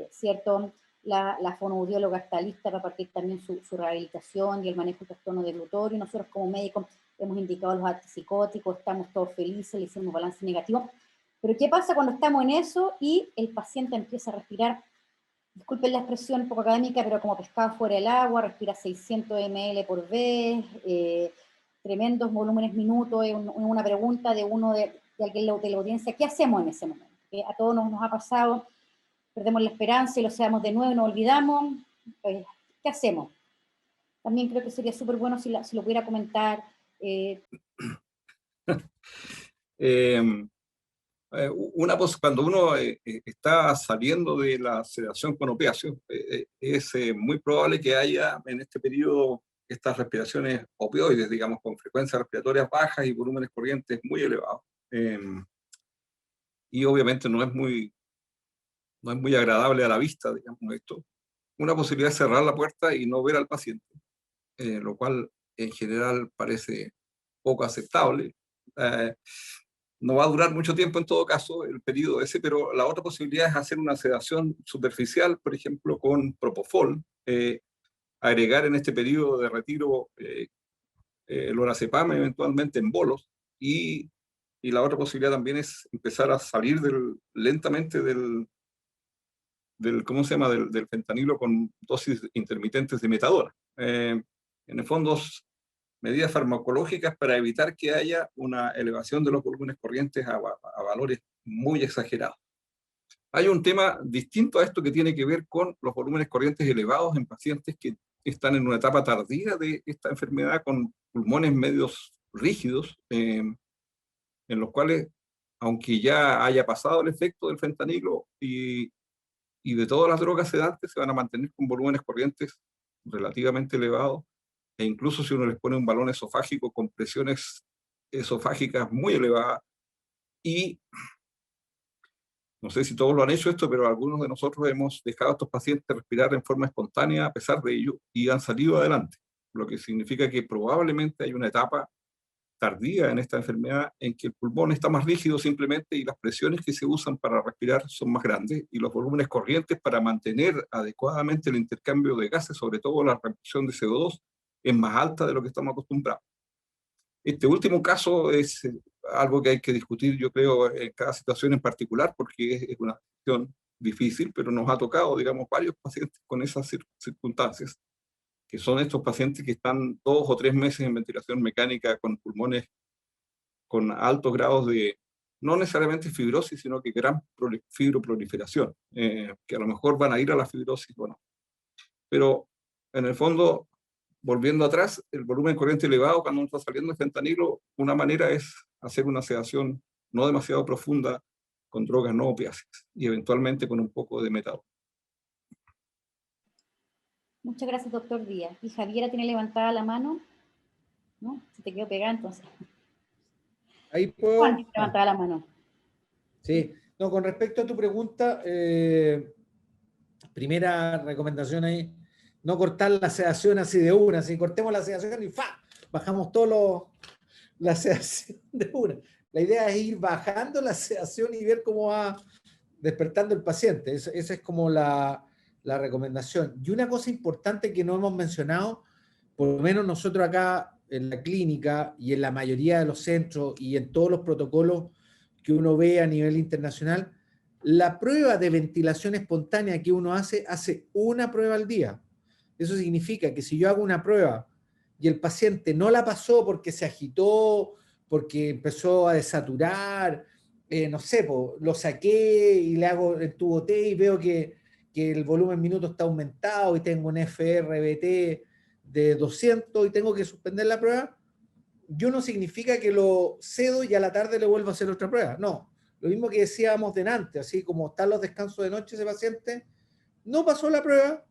¿cierto? La fonoaudióloga está lista para partir también su rehabilitación y el manejo del trastorno de glutorio. Nosotros como médicos hemos indicado los antipsicóticos, estamos todos felices, le hicimos balance negativo. Pero ¿qué pasa cuando estamos en eso y el paciente empieza a respirar? Disculpen la expresión un poco académica, pero como pescado fuera del agua, respira 600 ml por vez, tremendos volúmenes minutos, es una pregunta de uno de alguien de la audiencia, ¿qué hacemos en ese momento? A todos nos ha pasado, perdemos la esperanza y lo seamos de nuevo, nos olvidamos, ¿qué hacemos? También creo que sería súper bueno si lo pudiera comentar. Cuando uno está saliendo de la sedación con opiáceos, es muy probable que haya en este periodo estas respiraciones opioides, digamos, con frecuencias respiratorias bajas y volúmenes corrientes muy elevados. Y obviamente no es muy agradable a la vista, digamos, esto. Una posibilidad es cerrar la puerta y no ver al paciente, lo cual en general parece poco aceptable. No va a durar mucho tiempo en todo caso el periodo ese, pero la otra posibilidad es hacer una sedación superficial, por ejemplo, con propofol, agregar en este periodo de retiro lorazepam eventualmente en bolos, y la otra posibilidad también es empezar a salir lentamente del ¿cómo se llama?, del fentanilo con dosis intermitentes de metadona. En el fondo, medidas farmacológicas para evitar que haya una elevación de los volúmenes corrientes a valores muy exagerados. Hay un tema distinto a esto que tiene que ver con los volúmenes corrientes elevados en pacientes que están en una etapa tardía de esta enfermedad con pulmones medios rígidos, en los cuales, aunque ya haya pasado el efecto del fentanilo y de todas las drogas sedantes, se van a mantener con volúmenes corrientes relativamente elevados, e incluso si uno les pone un balón esofágico con presiones esofágicas muy elevadas. Y no sé si todos lo han hecho esto, pero algunos de nosotros hemos dejado a estos pacientes respirar en forma espontánea a pesar de ello y han salido adelante, lo que significa que probablemente hay una etapa tardía en esta enfermedad en que el pulmón está más rígido simplemente y las presiones que se usan para respirar son más grandes y los volúmenes corrientes para mantener adecuadamente el intercambio de gases, sobre todo la reducción de CO2, es más alta de lo que estamos acostumbrados. Este último caso es algo que hay que discutir, yo creo, en cada situación en particular, porque es una situación difícil, pero nos ha tocado, digamos, varios pacientes con esas circunstancias, que son estos pacientes que están 2 o 3 meses en ventilación mecánica con pulmones con altos grados de, no necesariamente fibrosis, sino que gran fibroproliferación, que a lo mejor van a ir a la fibrosis, bueno. Pero en el fondo, volviendo atrás, el volumen corriente elevado cuando uno está saliendo de fentanilo, una manera es hacer una sedación no demasiado profunda con drogas no opiáceas y eventualmente con un poco de metadona. Muchas gracias, doctor Díaz. ¿Y Javiera tiene levantada la mano? ¿No? Se te quedó pegada entonces. Ahí puedo. Juan tiene levantada la mano. Sí. No, con respecto a tu pregunta, primera recomendación ahí, no cortar la sedación así de una. Si cortemos la sedación y ¡fa! Bajamos la sedación de una. La idea es ir bajando la sedación y ver cómo va despertando el paciente. Esa es como la recomendación. Y una cosa importante que no hemos mencionado, por lo menos nosotros acá en la clínica y en la mayoría de los centros y en todos los protocolos que uno ve a nivel internacional, la prueba de ventilación espontánea que uno hace una prueba al día. Eso significa que si yo hago una prueba y el paciente no la pasó porque se agitó, porque empezó a desaturar, no sé, lo saqué y le hago el tubo T y veo que que el volumen minuto está aumentado y tengo un FRBT de 200 y tengo que suspender la prueba, yo no significa que lo cedo y a la tarde le vuelvo a hacer otra prueba. No, lo mismo que decíamos delante, así como están los descansos de noche ese paciente, no pasó la prueba,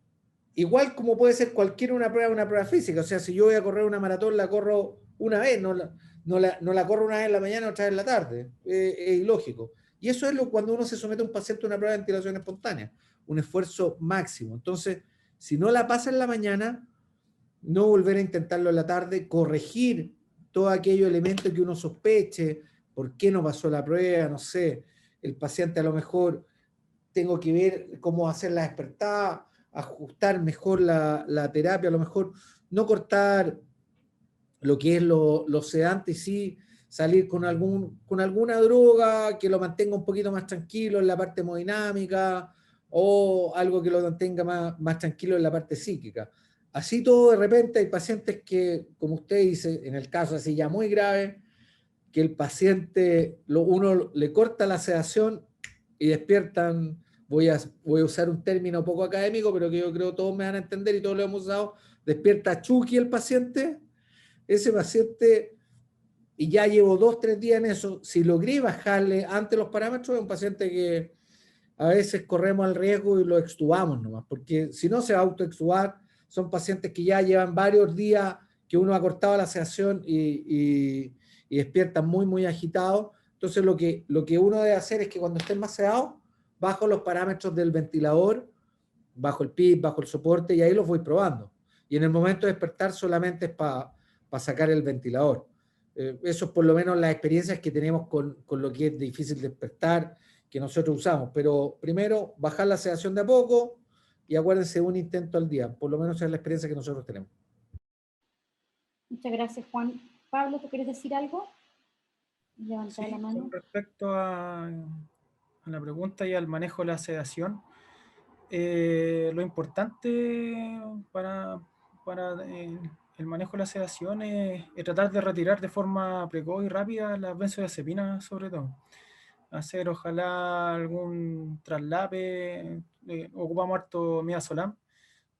igual como puede ser cualquier una prueba física. O sea, si yo voy a correr una maratón, la corro una vez, no la corro una vez en la mañana, otra vez en la tarde. Es ilógico. Y eso es cuando uno se somete a un paciente a una prueba de ventilación espontánea, un esfuerzo máximo. Entonces, si no la pasa en la mañana, no volver a intentarlo en la tarde, corregir todo aquello elemento que uno sospeche, por qué no pasó la prueba, no sé, el paciente a lo mejor tengo que ver cómo hacer la despertada, ajustar mejor la terapia, a lo mejor no cortar lo que es lo sedante y sí salir con alguna droga que lo mantenga un poquito más tranquilo en la parte hemodinámica o algo que lo mantenga más tranquilo en la parte psíquica. Así todo, de repente hay pacientes que, como usted dice, en el caso así ya muy grave, que el paciente, uno le corta la sedación y despiertan, voy a usar un término poco académico, pero que yo creo todos me van a entender y todos lo hemos usado, despierta Chucky el paciente, ese paciente, y ya llevo 2-3 días en eso, si logré bajarle antes los parámetros, es un paciente que a veces corremos el riesgo y lo extubamos nomás, porque si no se va a autoextubar, son pacientes que ya llevan varios días que uno ha cortado la sedación y despiertan muy, muy agitados. Entonces lo que uno debe hacer es que cuando estén más sedados, bajo los parámetros del ventilador, bajo el PIB, bajo el soporte, y ahí los voy probando. Y en el momento de despertar solamente es para sacar el ventilador. Eso es por lo menos las experiencias que tenemos con lo que es difícil despertar, que nosotros usamos. Pero primero, bajar la sedación de a poco y acuérdense, un intento al día. Por lo menos es la experiencia que nosotros tenemos. Muchas gracias, Juan. Pablo, ¿tú quieres decir algo? Levanta Sí, la mano. con respecto a la pregunta y al manejo de la sedación, lo importante para el manejo de la sedación es tratar de retirar de forma precoz y rápida las benzodiazepinas, sobre todo. Hacer ojalá algún traslape, ocupamos harto midazolam,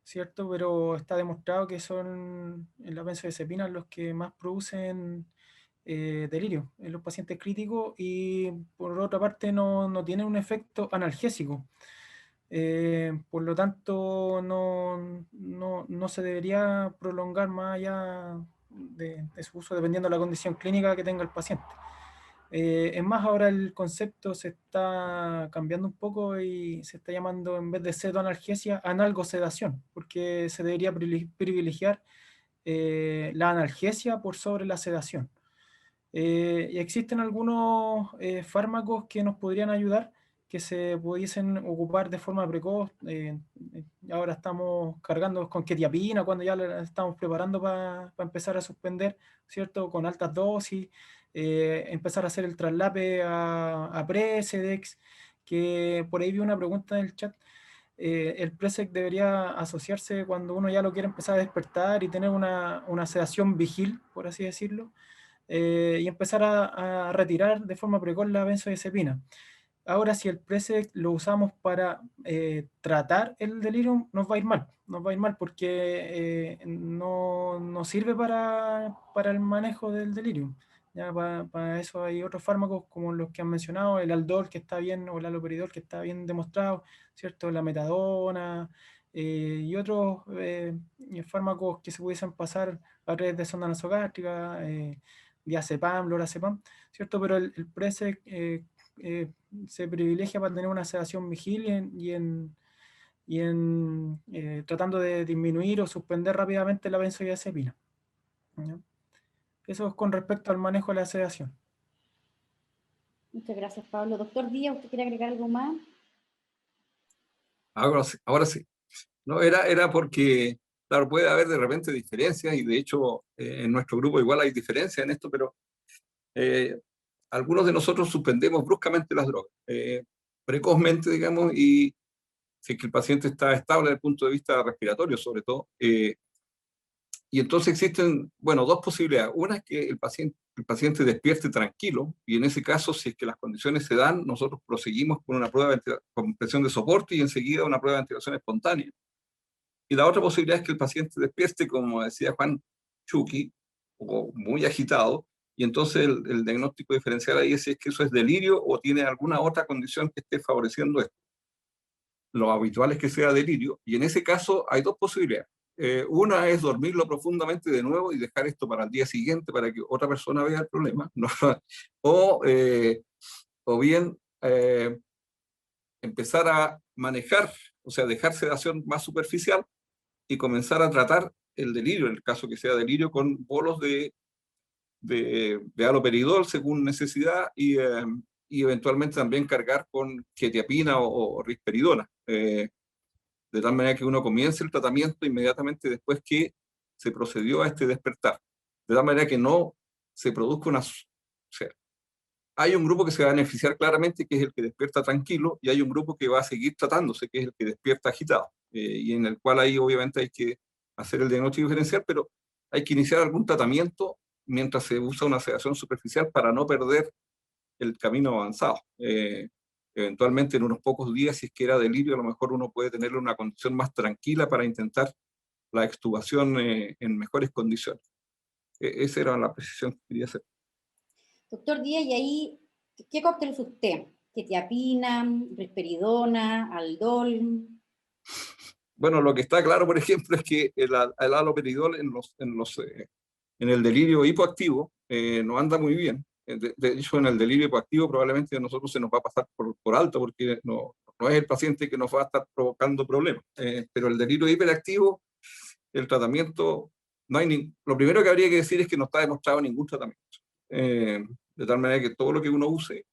¿cierto? Pero está demostrado que son las benzodiazepinas los que más producen delirio en los pacientes críticos y por otra parte no tienen un efecto analgésico. Por lo tanto, no se debería prolongar más allá de su uso dependiendo de la condición clínica que tenga el paciente. Es más, ahora el concepto se está cambiando un poco y se está llamando, en vez de cetoanalgesia, analgosedación, porque se debería privilegiar la analgesia por sobre la sedación. Y existen algunos fármacos que nos podrían ayudar, que se pudiesen ocupar de forma precoz. Ahora estamos cargando con quetiapina cuando ya la estamos preparando para empezar a suspender, ¿cierto? Con altas dosis, empezar a hacer el traslape a Precedex, que por ahí vi una pregunta en el chat. El Precedex debería asociarse cuando uno ya lo quiere empezar a despertar y tener una sedación vigil, por así decirlo. Y empezar a retirar de forma precoz la benzodiazepina. Ahora, si el Precedex lo usamos para tratar el delirium, nos va a ir mal, porque no sirve para el manejo del delirium. Ya para eso hay otros fármacos como los que han mencionado, el Aldol que está bien, o el haloperidol que está bien demostrado, ¿cierto? La metadona y otros fármacos que se pudiesen pasar a través de sonda nasogástrica, diazepam, lorazepam, ¿cierto? Pero el Precedex se privilegia para tener una sedación vigil y en tratando de disminuir o suspender rápidamente la benzodiazepina. ¿Ya? Eso es con respecto al manejo de la sedación. Muchas gracias, Pablo. Doctor Díaz, ¿usted quiere agregar algo más? Ahora sí. No, era porque, claro, puede haber de repente diferencias y de hecho en nuestro grupo igual hay diferencias en esto, pero algunos de nosotros suspendemos bruscamente las drogas, precozmente, digamos, y si es que el paciente está estable desde el punto de vista respiratorio, sobre todo, Y entonces existen, bueno, dos posibilidades. Una es que el paciente despierte tranquilo, y en ese caso, si es que las condiciones se dan, nosotros proseguimos con una prueba con presión de soporte y enseguida una prueba de ventilación espontánea. Y la otra posibilidad es que el paciente despierte, como decía Juan, Chucky, o muy agitado, y entonces el diagnóstico diferencial ahí es si es que eso es delirio o tiene alguna otra condición que esté favoreciendo esto. Lo habitual es que sea delirio, y en ese caso hay dos posibilidades. Una es dormirlo profundamente de nuevo y dejar esto para el día siguiente para que otra persona vea el problema, ¿no? O bien empezar a manejar, o sea, dejar sedación más superficial y comenzar a tratar el delirio, en el caso que sea delirio, con bolos de haloperidol según necesidad, y eventualmente también cargar con quetiapina o risperidona, de tal manera que uno comience el tratamiento inmediatamente después que se procedió a este despertar, de tal manera que no se produzca una... O sea, hay un grupo que se va a beneficiar claramente, que es el que despierta tranquilo, y hay un grupo que va a seguir tratándose, que es el que despierta agitado, y en el cual ahí obviamente hay que hacer el diagnóstico diferencial, pero hay que iniciar algún tratamiento mientras se usa una sedación superficial para no perder el camino avanzado. Eventualmente en unos pocos días, si es que era delirio, a lo mejor uno puede tener una condición más tranquila para intentar la extubación en mejores condiciones. Esa era la precisión que quería hacer. Doctor Díaz, y ahí, ¿qué cóctel usa usted? ¿Quetiapina, risperidona, aldol? Bueno, lo que está claro, por ejemplo, es que el haloperidol en el delirio hipoactivo no anda muy bien. De hecho, en el delirio hipoactivo probablemente a nosotros se nos va a pasar por alto, porque no es el paciente que nos va a estar provocando problemas. Pero el delirio hiperactivo, el tratamiento, lo primero que habría que decir es que no está demostrado ningún tratamiento. De tal manera que todo lo que uno use,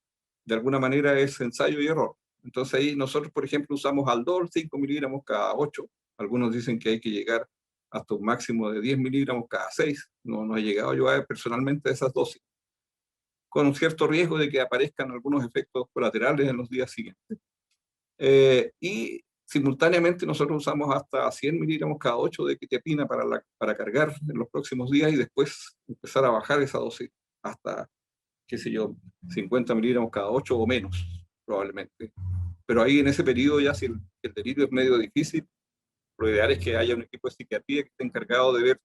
de alguna manera, es ensayo y error. Entonces ahí nosotros, por ejemplo, usamos Aldol, 5 miligramos cada 8. Algunos dicen que hay que llegar hasta un máximo de 10 miligramos cada 6. No he llegado yo personalmente a esas dosis, con un cierto riesgo de que aparezcan algunos efectos colaterales en los días siguientes. Y simultáneamente nosotros usamos hasta 100 miligramos cada 8 de quetiapina para cargar en los próximos días, y después empezar a bajar esa dosis hasta, qué sé yo, 50 miligramos cada 8 o menos, probablemente. Pero ahí en ese periodo ya, si el delirio es medio difícil, lo ideal es que haya un equipo de psiquiatría que esté encargado de ver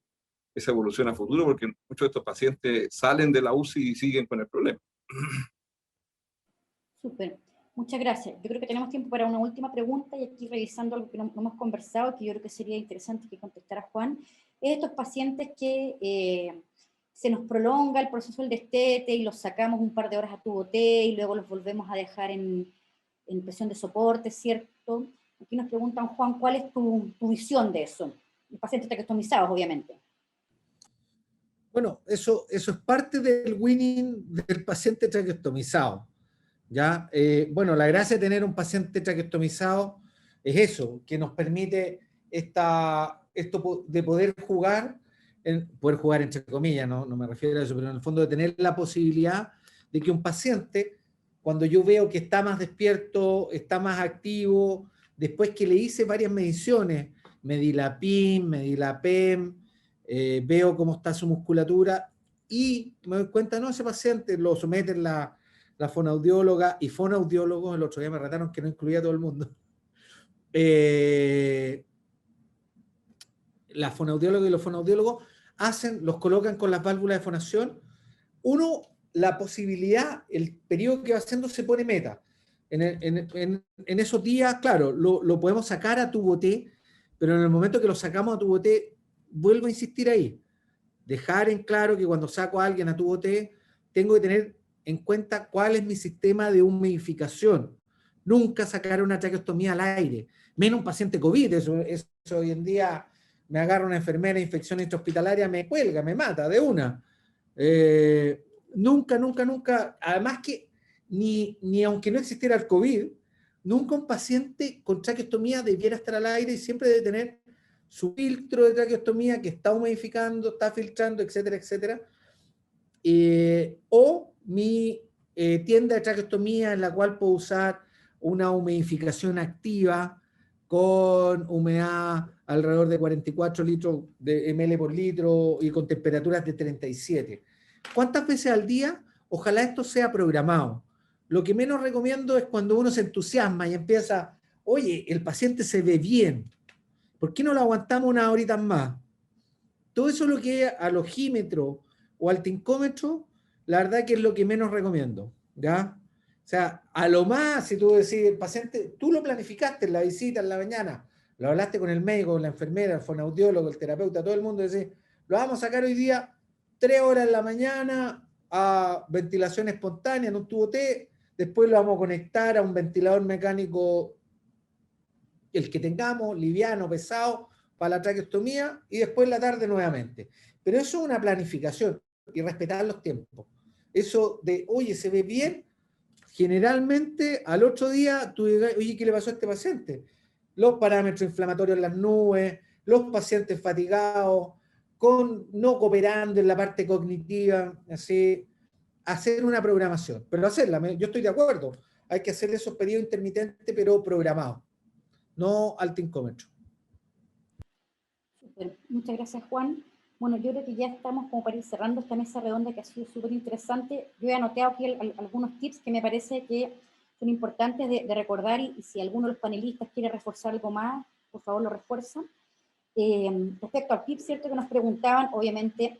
esa evolución a futuro, porque muchos de estos pacientes salen de la UCI y siguen con el problema. Súper, muchas gracias. Yo creo que tenemos tiempo para una última pregunta, y aquí revisando algo que no hemos conversado, que yo creo que sería interesante que contestara Juan, es estos pacientes que se nos prolonga el proceso del destete y los sacamos un par de horas a tubo T y luego los volvemos a dejar en presión de soporte, ¿cierto? Aquí nos preguntan, Juan, ¿cuál es tu visión de eso? Los pacientes traqueostomizados, obviamente. Bueno, eso es parte del winning del paciente traqueostomizado, ¿ya? Bueno, la gracia de tener un paciente traqueostomizado es eso, que nos permite esto de poder jugar entre comillas, no me refiero a eso, pero en el fondo de tener la posibilidad de que un paciente, cuando yo veo que está más despierto, está más activo, después que le hice varias mediciones, medí la PIM, medí la PEM, veo cómo está su musculatura y me doy cuenta, no, ese paciente lo someten la fonoaudióloga y fonoaudiólogos, el otro día me retaron que no incluía a todo el mundo. La fonoaudióloga y los fonoaudiólogos los colocan con las válvulas de fonación. Uno, la posibilidad, el periodo que va haciendo se pone meta. En esos días, claro, lo podemos sacar a tubo T, pero en el momento que lo sacamos a tubo T, vuelvo a insistir ahí, dejar en claro que cuando saco a alguien a tubo T, tengo que tener en cuenta cuál es mi sistema de humidificación. Nunca sacar una traqueostomía al aire, menos un paciente COVID. Eso hoy en día me agarra una enfermera, infección intrahospitalaria, me cuelga, me mata de una. Nunca, además que ni aunque no existiera el COVID, nunca un paciente con traqueostomía debiera estar al aire y siempre debe tener su filtro de traqueostomía que está humidificando, está filtrando, etcétera, etcétera. O mi tienda de traqueostomía en la cual puedo usar una humidificación activa con humedad alrededor de 44 litros de ml por litro y con temperaturas de 37. ¿Cuántas veces al día? Ojalá esto sea programado. Lo que menos recomiendo es cuando uno se entusiasma y empieza, oye, el paciente se ve bien, ¿por qué no lo aguantamos unas horitas más? Todo eso es lo que es al ojímetro o al tincómetro, la verdad que es lo que menos recomiendo, ¿ya? O sea, a lo más, si tú decís, el paciente, tú lo planificaste en la visita en la mañana, lo hablaste con el médico, con la enfermera, el fonoaudiólogo, el terapeuta, todo el mundo, decís, lo vamos a sacar hoy día 3 horas en la mañana a ventilación espontánea en un tubo T, después lo vamos a conectar a un ventilador mecánico, el que tengamos, liviano, pesado, para la traqueostomía, y después en la tarde nuevamente. Pero eso es una planificación y respetar los tiempos. Eso de, oye, se ve bien, generalmente al otro día tú digas, oye, ¿qué le pasó a este paciente? Los parámetros inflamatorios en las nubes, los pacientes fatigados, no cooperando en la parte cognitiva, así, hacer una programación, pero hacerla, yo estoy de acuerdo, hay que hacer esos periodos intermitentes, pero programados, no al tincómetro. Super. Muchas gracias, Juan. Bueno, yo creo que ya estamos como para ir cerrando esta mesa redonda que ha sido súper interesante. Yo he anotado aquí algunos tips que me parece que son importantes de recordar y si alguno de los panelistas quiere reforzar algo más, por favor lo refuerza. Respecto al tip, cierto que nos preguntaban, obviamente,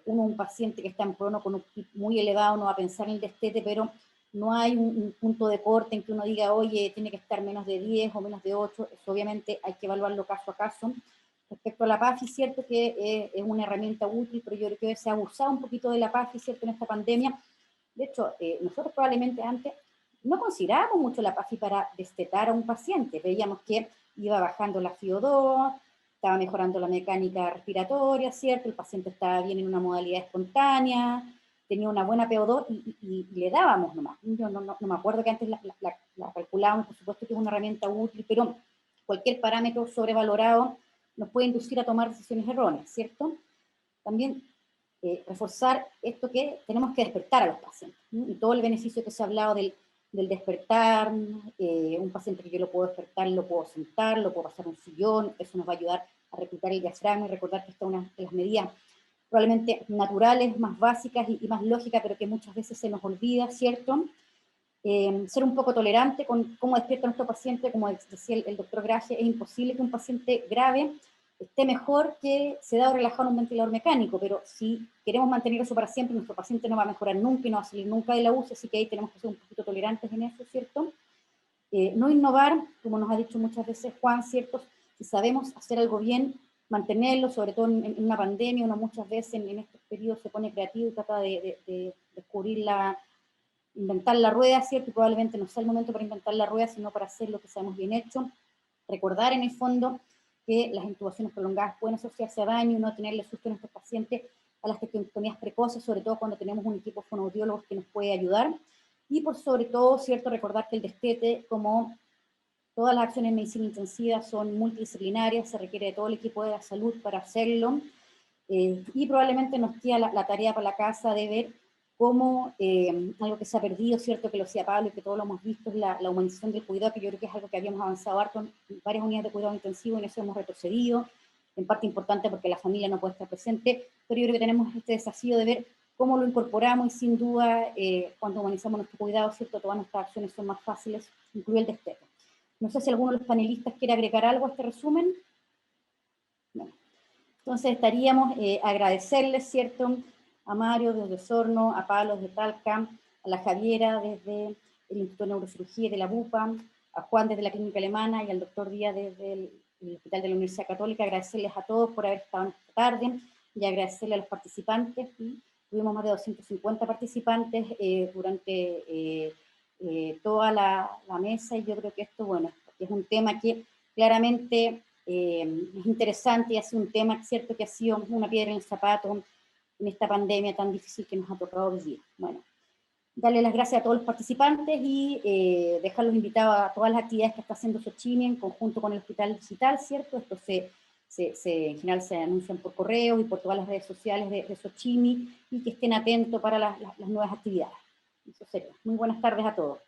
un paciente que está en prono con un tip muy elevado no va a pensar en el destete, pero no hay un punto de corte en que uno diga, oye, tiene que estar menos de 10 o menos de 8, eso obviamente hay que evaluarlo caso a caso. Respecto a la PAFI, cierto que es una herramienta útil, pero yo creo que se ha abusado un poquito de la PAFI, cierto, en esta pandemia. De hecho, nosotros probablemente antes no considerábamos mucho la PAFI para destetar a un paciente. Veíamos que iba bajando la FiO2, estaba mejorando la mecánica respiratoria, ¿cierto? El paciente estaba bien en una modalidad espontánea, tenía una buena PO2 y le dábamos nomás. Yo no me acuerdo que antes la calculábamos, por supuesto que es una herramienta útil, pero cualquier parámetro sobrevalorado nos puede inducir a tomar decisiones erróneas, ¿cierto? También reforzar esto que tenemos que despertar a los pacientes, ¿sí? Y todo el beneficio que se ha hablado del despertar, un paciente que yo lo puedo despertar, lo puedo sentar, lo puedo pasar a un sillón, eso nos va a ayudar a reclutar el diafragma y recordar que esta es una de las medidas probablemente naturales, más básicas y más lógicas, pero que muchas veces se nos olvida, ¿cierto? Ser un poco tolerante con cómo despierta nuestro paciente, como decía el doctor Graje, es imposible que un paciente grave esté mejor que sedado relajado en un ventilador mecánico, pero si queremos mantener eso para siempre, nuestro paciente no va a mejorar nunca y no va a salir nunca de la UCI, así que ahí tenemos que ser un poquito tolerantes en eso, ¿cierto? No innovar, como nos ha dicho muchas veces Juan, ¿cierto? Si sabemos hacer algo bien, mantenerlo, sobre todo en una pandemia, uno muchas veces en estos periodos se pone creativo y trata de descubrir inventar la rueda, ¿cierto? Y probablemente no sea el momento para inventar la rueda, sino para hacer lo que sabemos bien hecho. Recordar en el fondo que las intubaciones prolongadas pueden asociarse a daño y no tenerle susto a nuestros pacientes a las tectotomías precoces, sobre todo cuando tenemos un equipo de fonoaudiólogos que nos puede ayudar. Y por sobre todo, ¿cierto? Recordar que el destete, como todas las acciones en medicina intensiva, son multidisciplinarias, se requiere de todo el equipo de la salud para hacerlo. Y probablemente nos queda la tarea para la casa de ver cómo algo que se ha perdido, ¿cierto? Que lo decía Pablo y que todos lo hemos visto, es la humanización del cuidado, que yo creo que es algo que habíamos avanzado harto en varias unidades de cuidado intensivo, y en eso hemos retrocedido, en parte importante porque la familia no puede estar presente, pero yo creo que tenemos este desafío de ver cómo lo incorporamos, y sin duda, cuando humanizamos nuestro cuidado, ¿cierto? Todas nuestras acciones son más fáciles, incluido el destete. No sé si alguno de los panelistas quiere agregar algo a este resumen. Bueno. Entonces estaríamos agradecerles, ¿cierto?, a Mario desde Osorno, a Pablo desde Talca, a la Javiera desde el Instituto de Neurocirugía de la BUPA, a Juan desde la Clínica Alemana y al doctor Díaz desde el Hospital de la Universidad Católica. Agradecerles a todos por haber estado esta tarde y agradecerle a los participantes. Tuvimos más de 250 participantes durante toda la mesa, y yo creo que esto, bueno, es un tema que claramente es interesante y ha sido un tema, cierto, que ha sido una piedra en el zapato en esta pandemia tan difícil que nos ha tocado vivir. Bueno, darle las gracias a todos los participantes y dejarlos invitados a todas las actividades que está haciendo Sochimi en conjunto con el Hospital Digital, ¿cierto? Esto en general se anuncian por correo y por todas las redes sociales de Sochimi, y que estén atentos para las nuevas actividades. Eso sería. Muy buenas tardes a todos.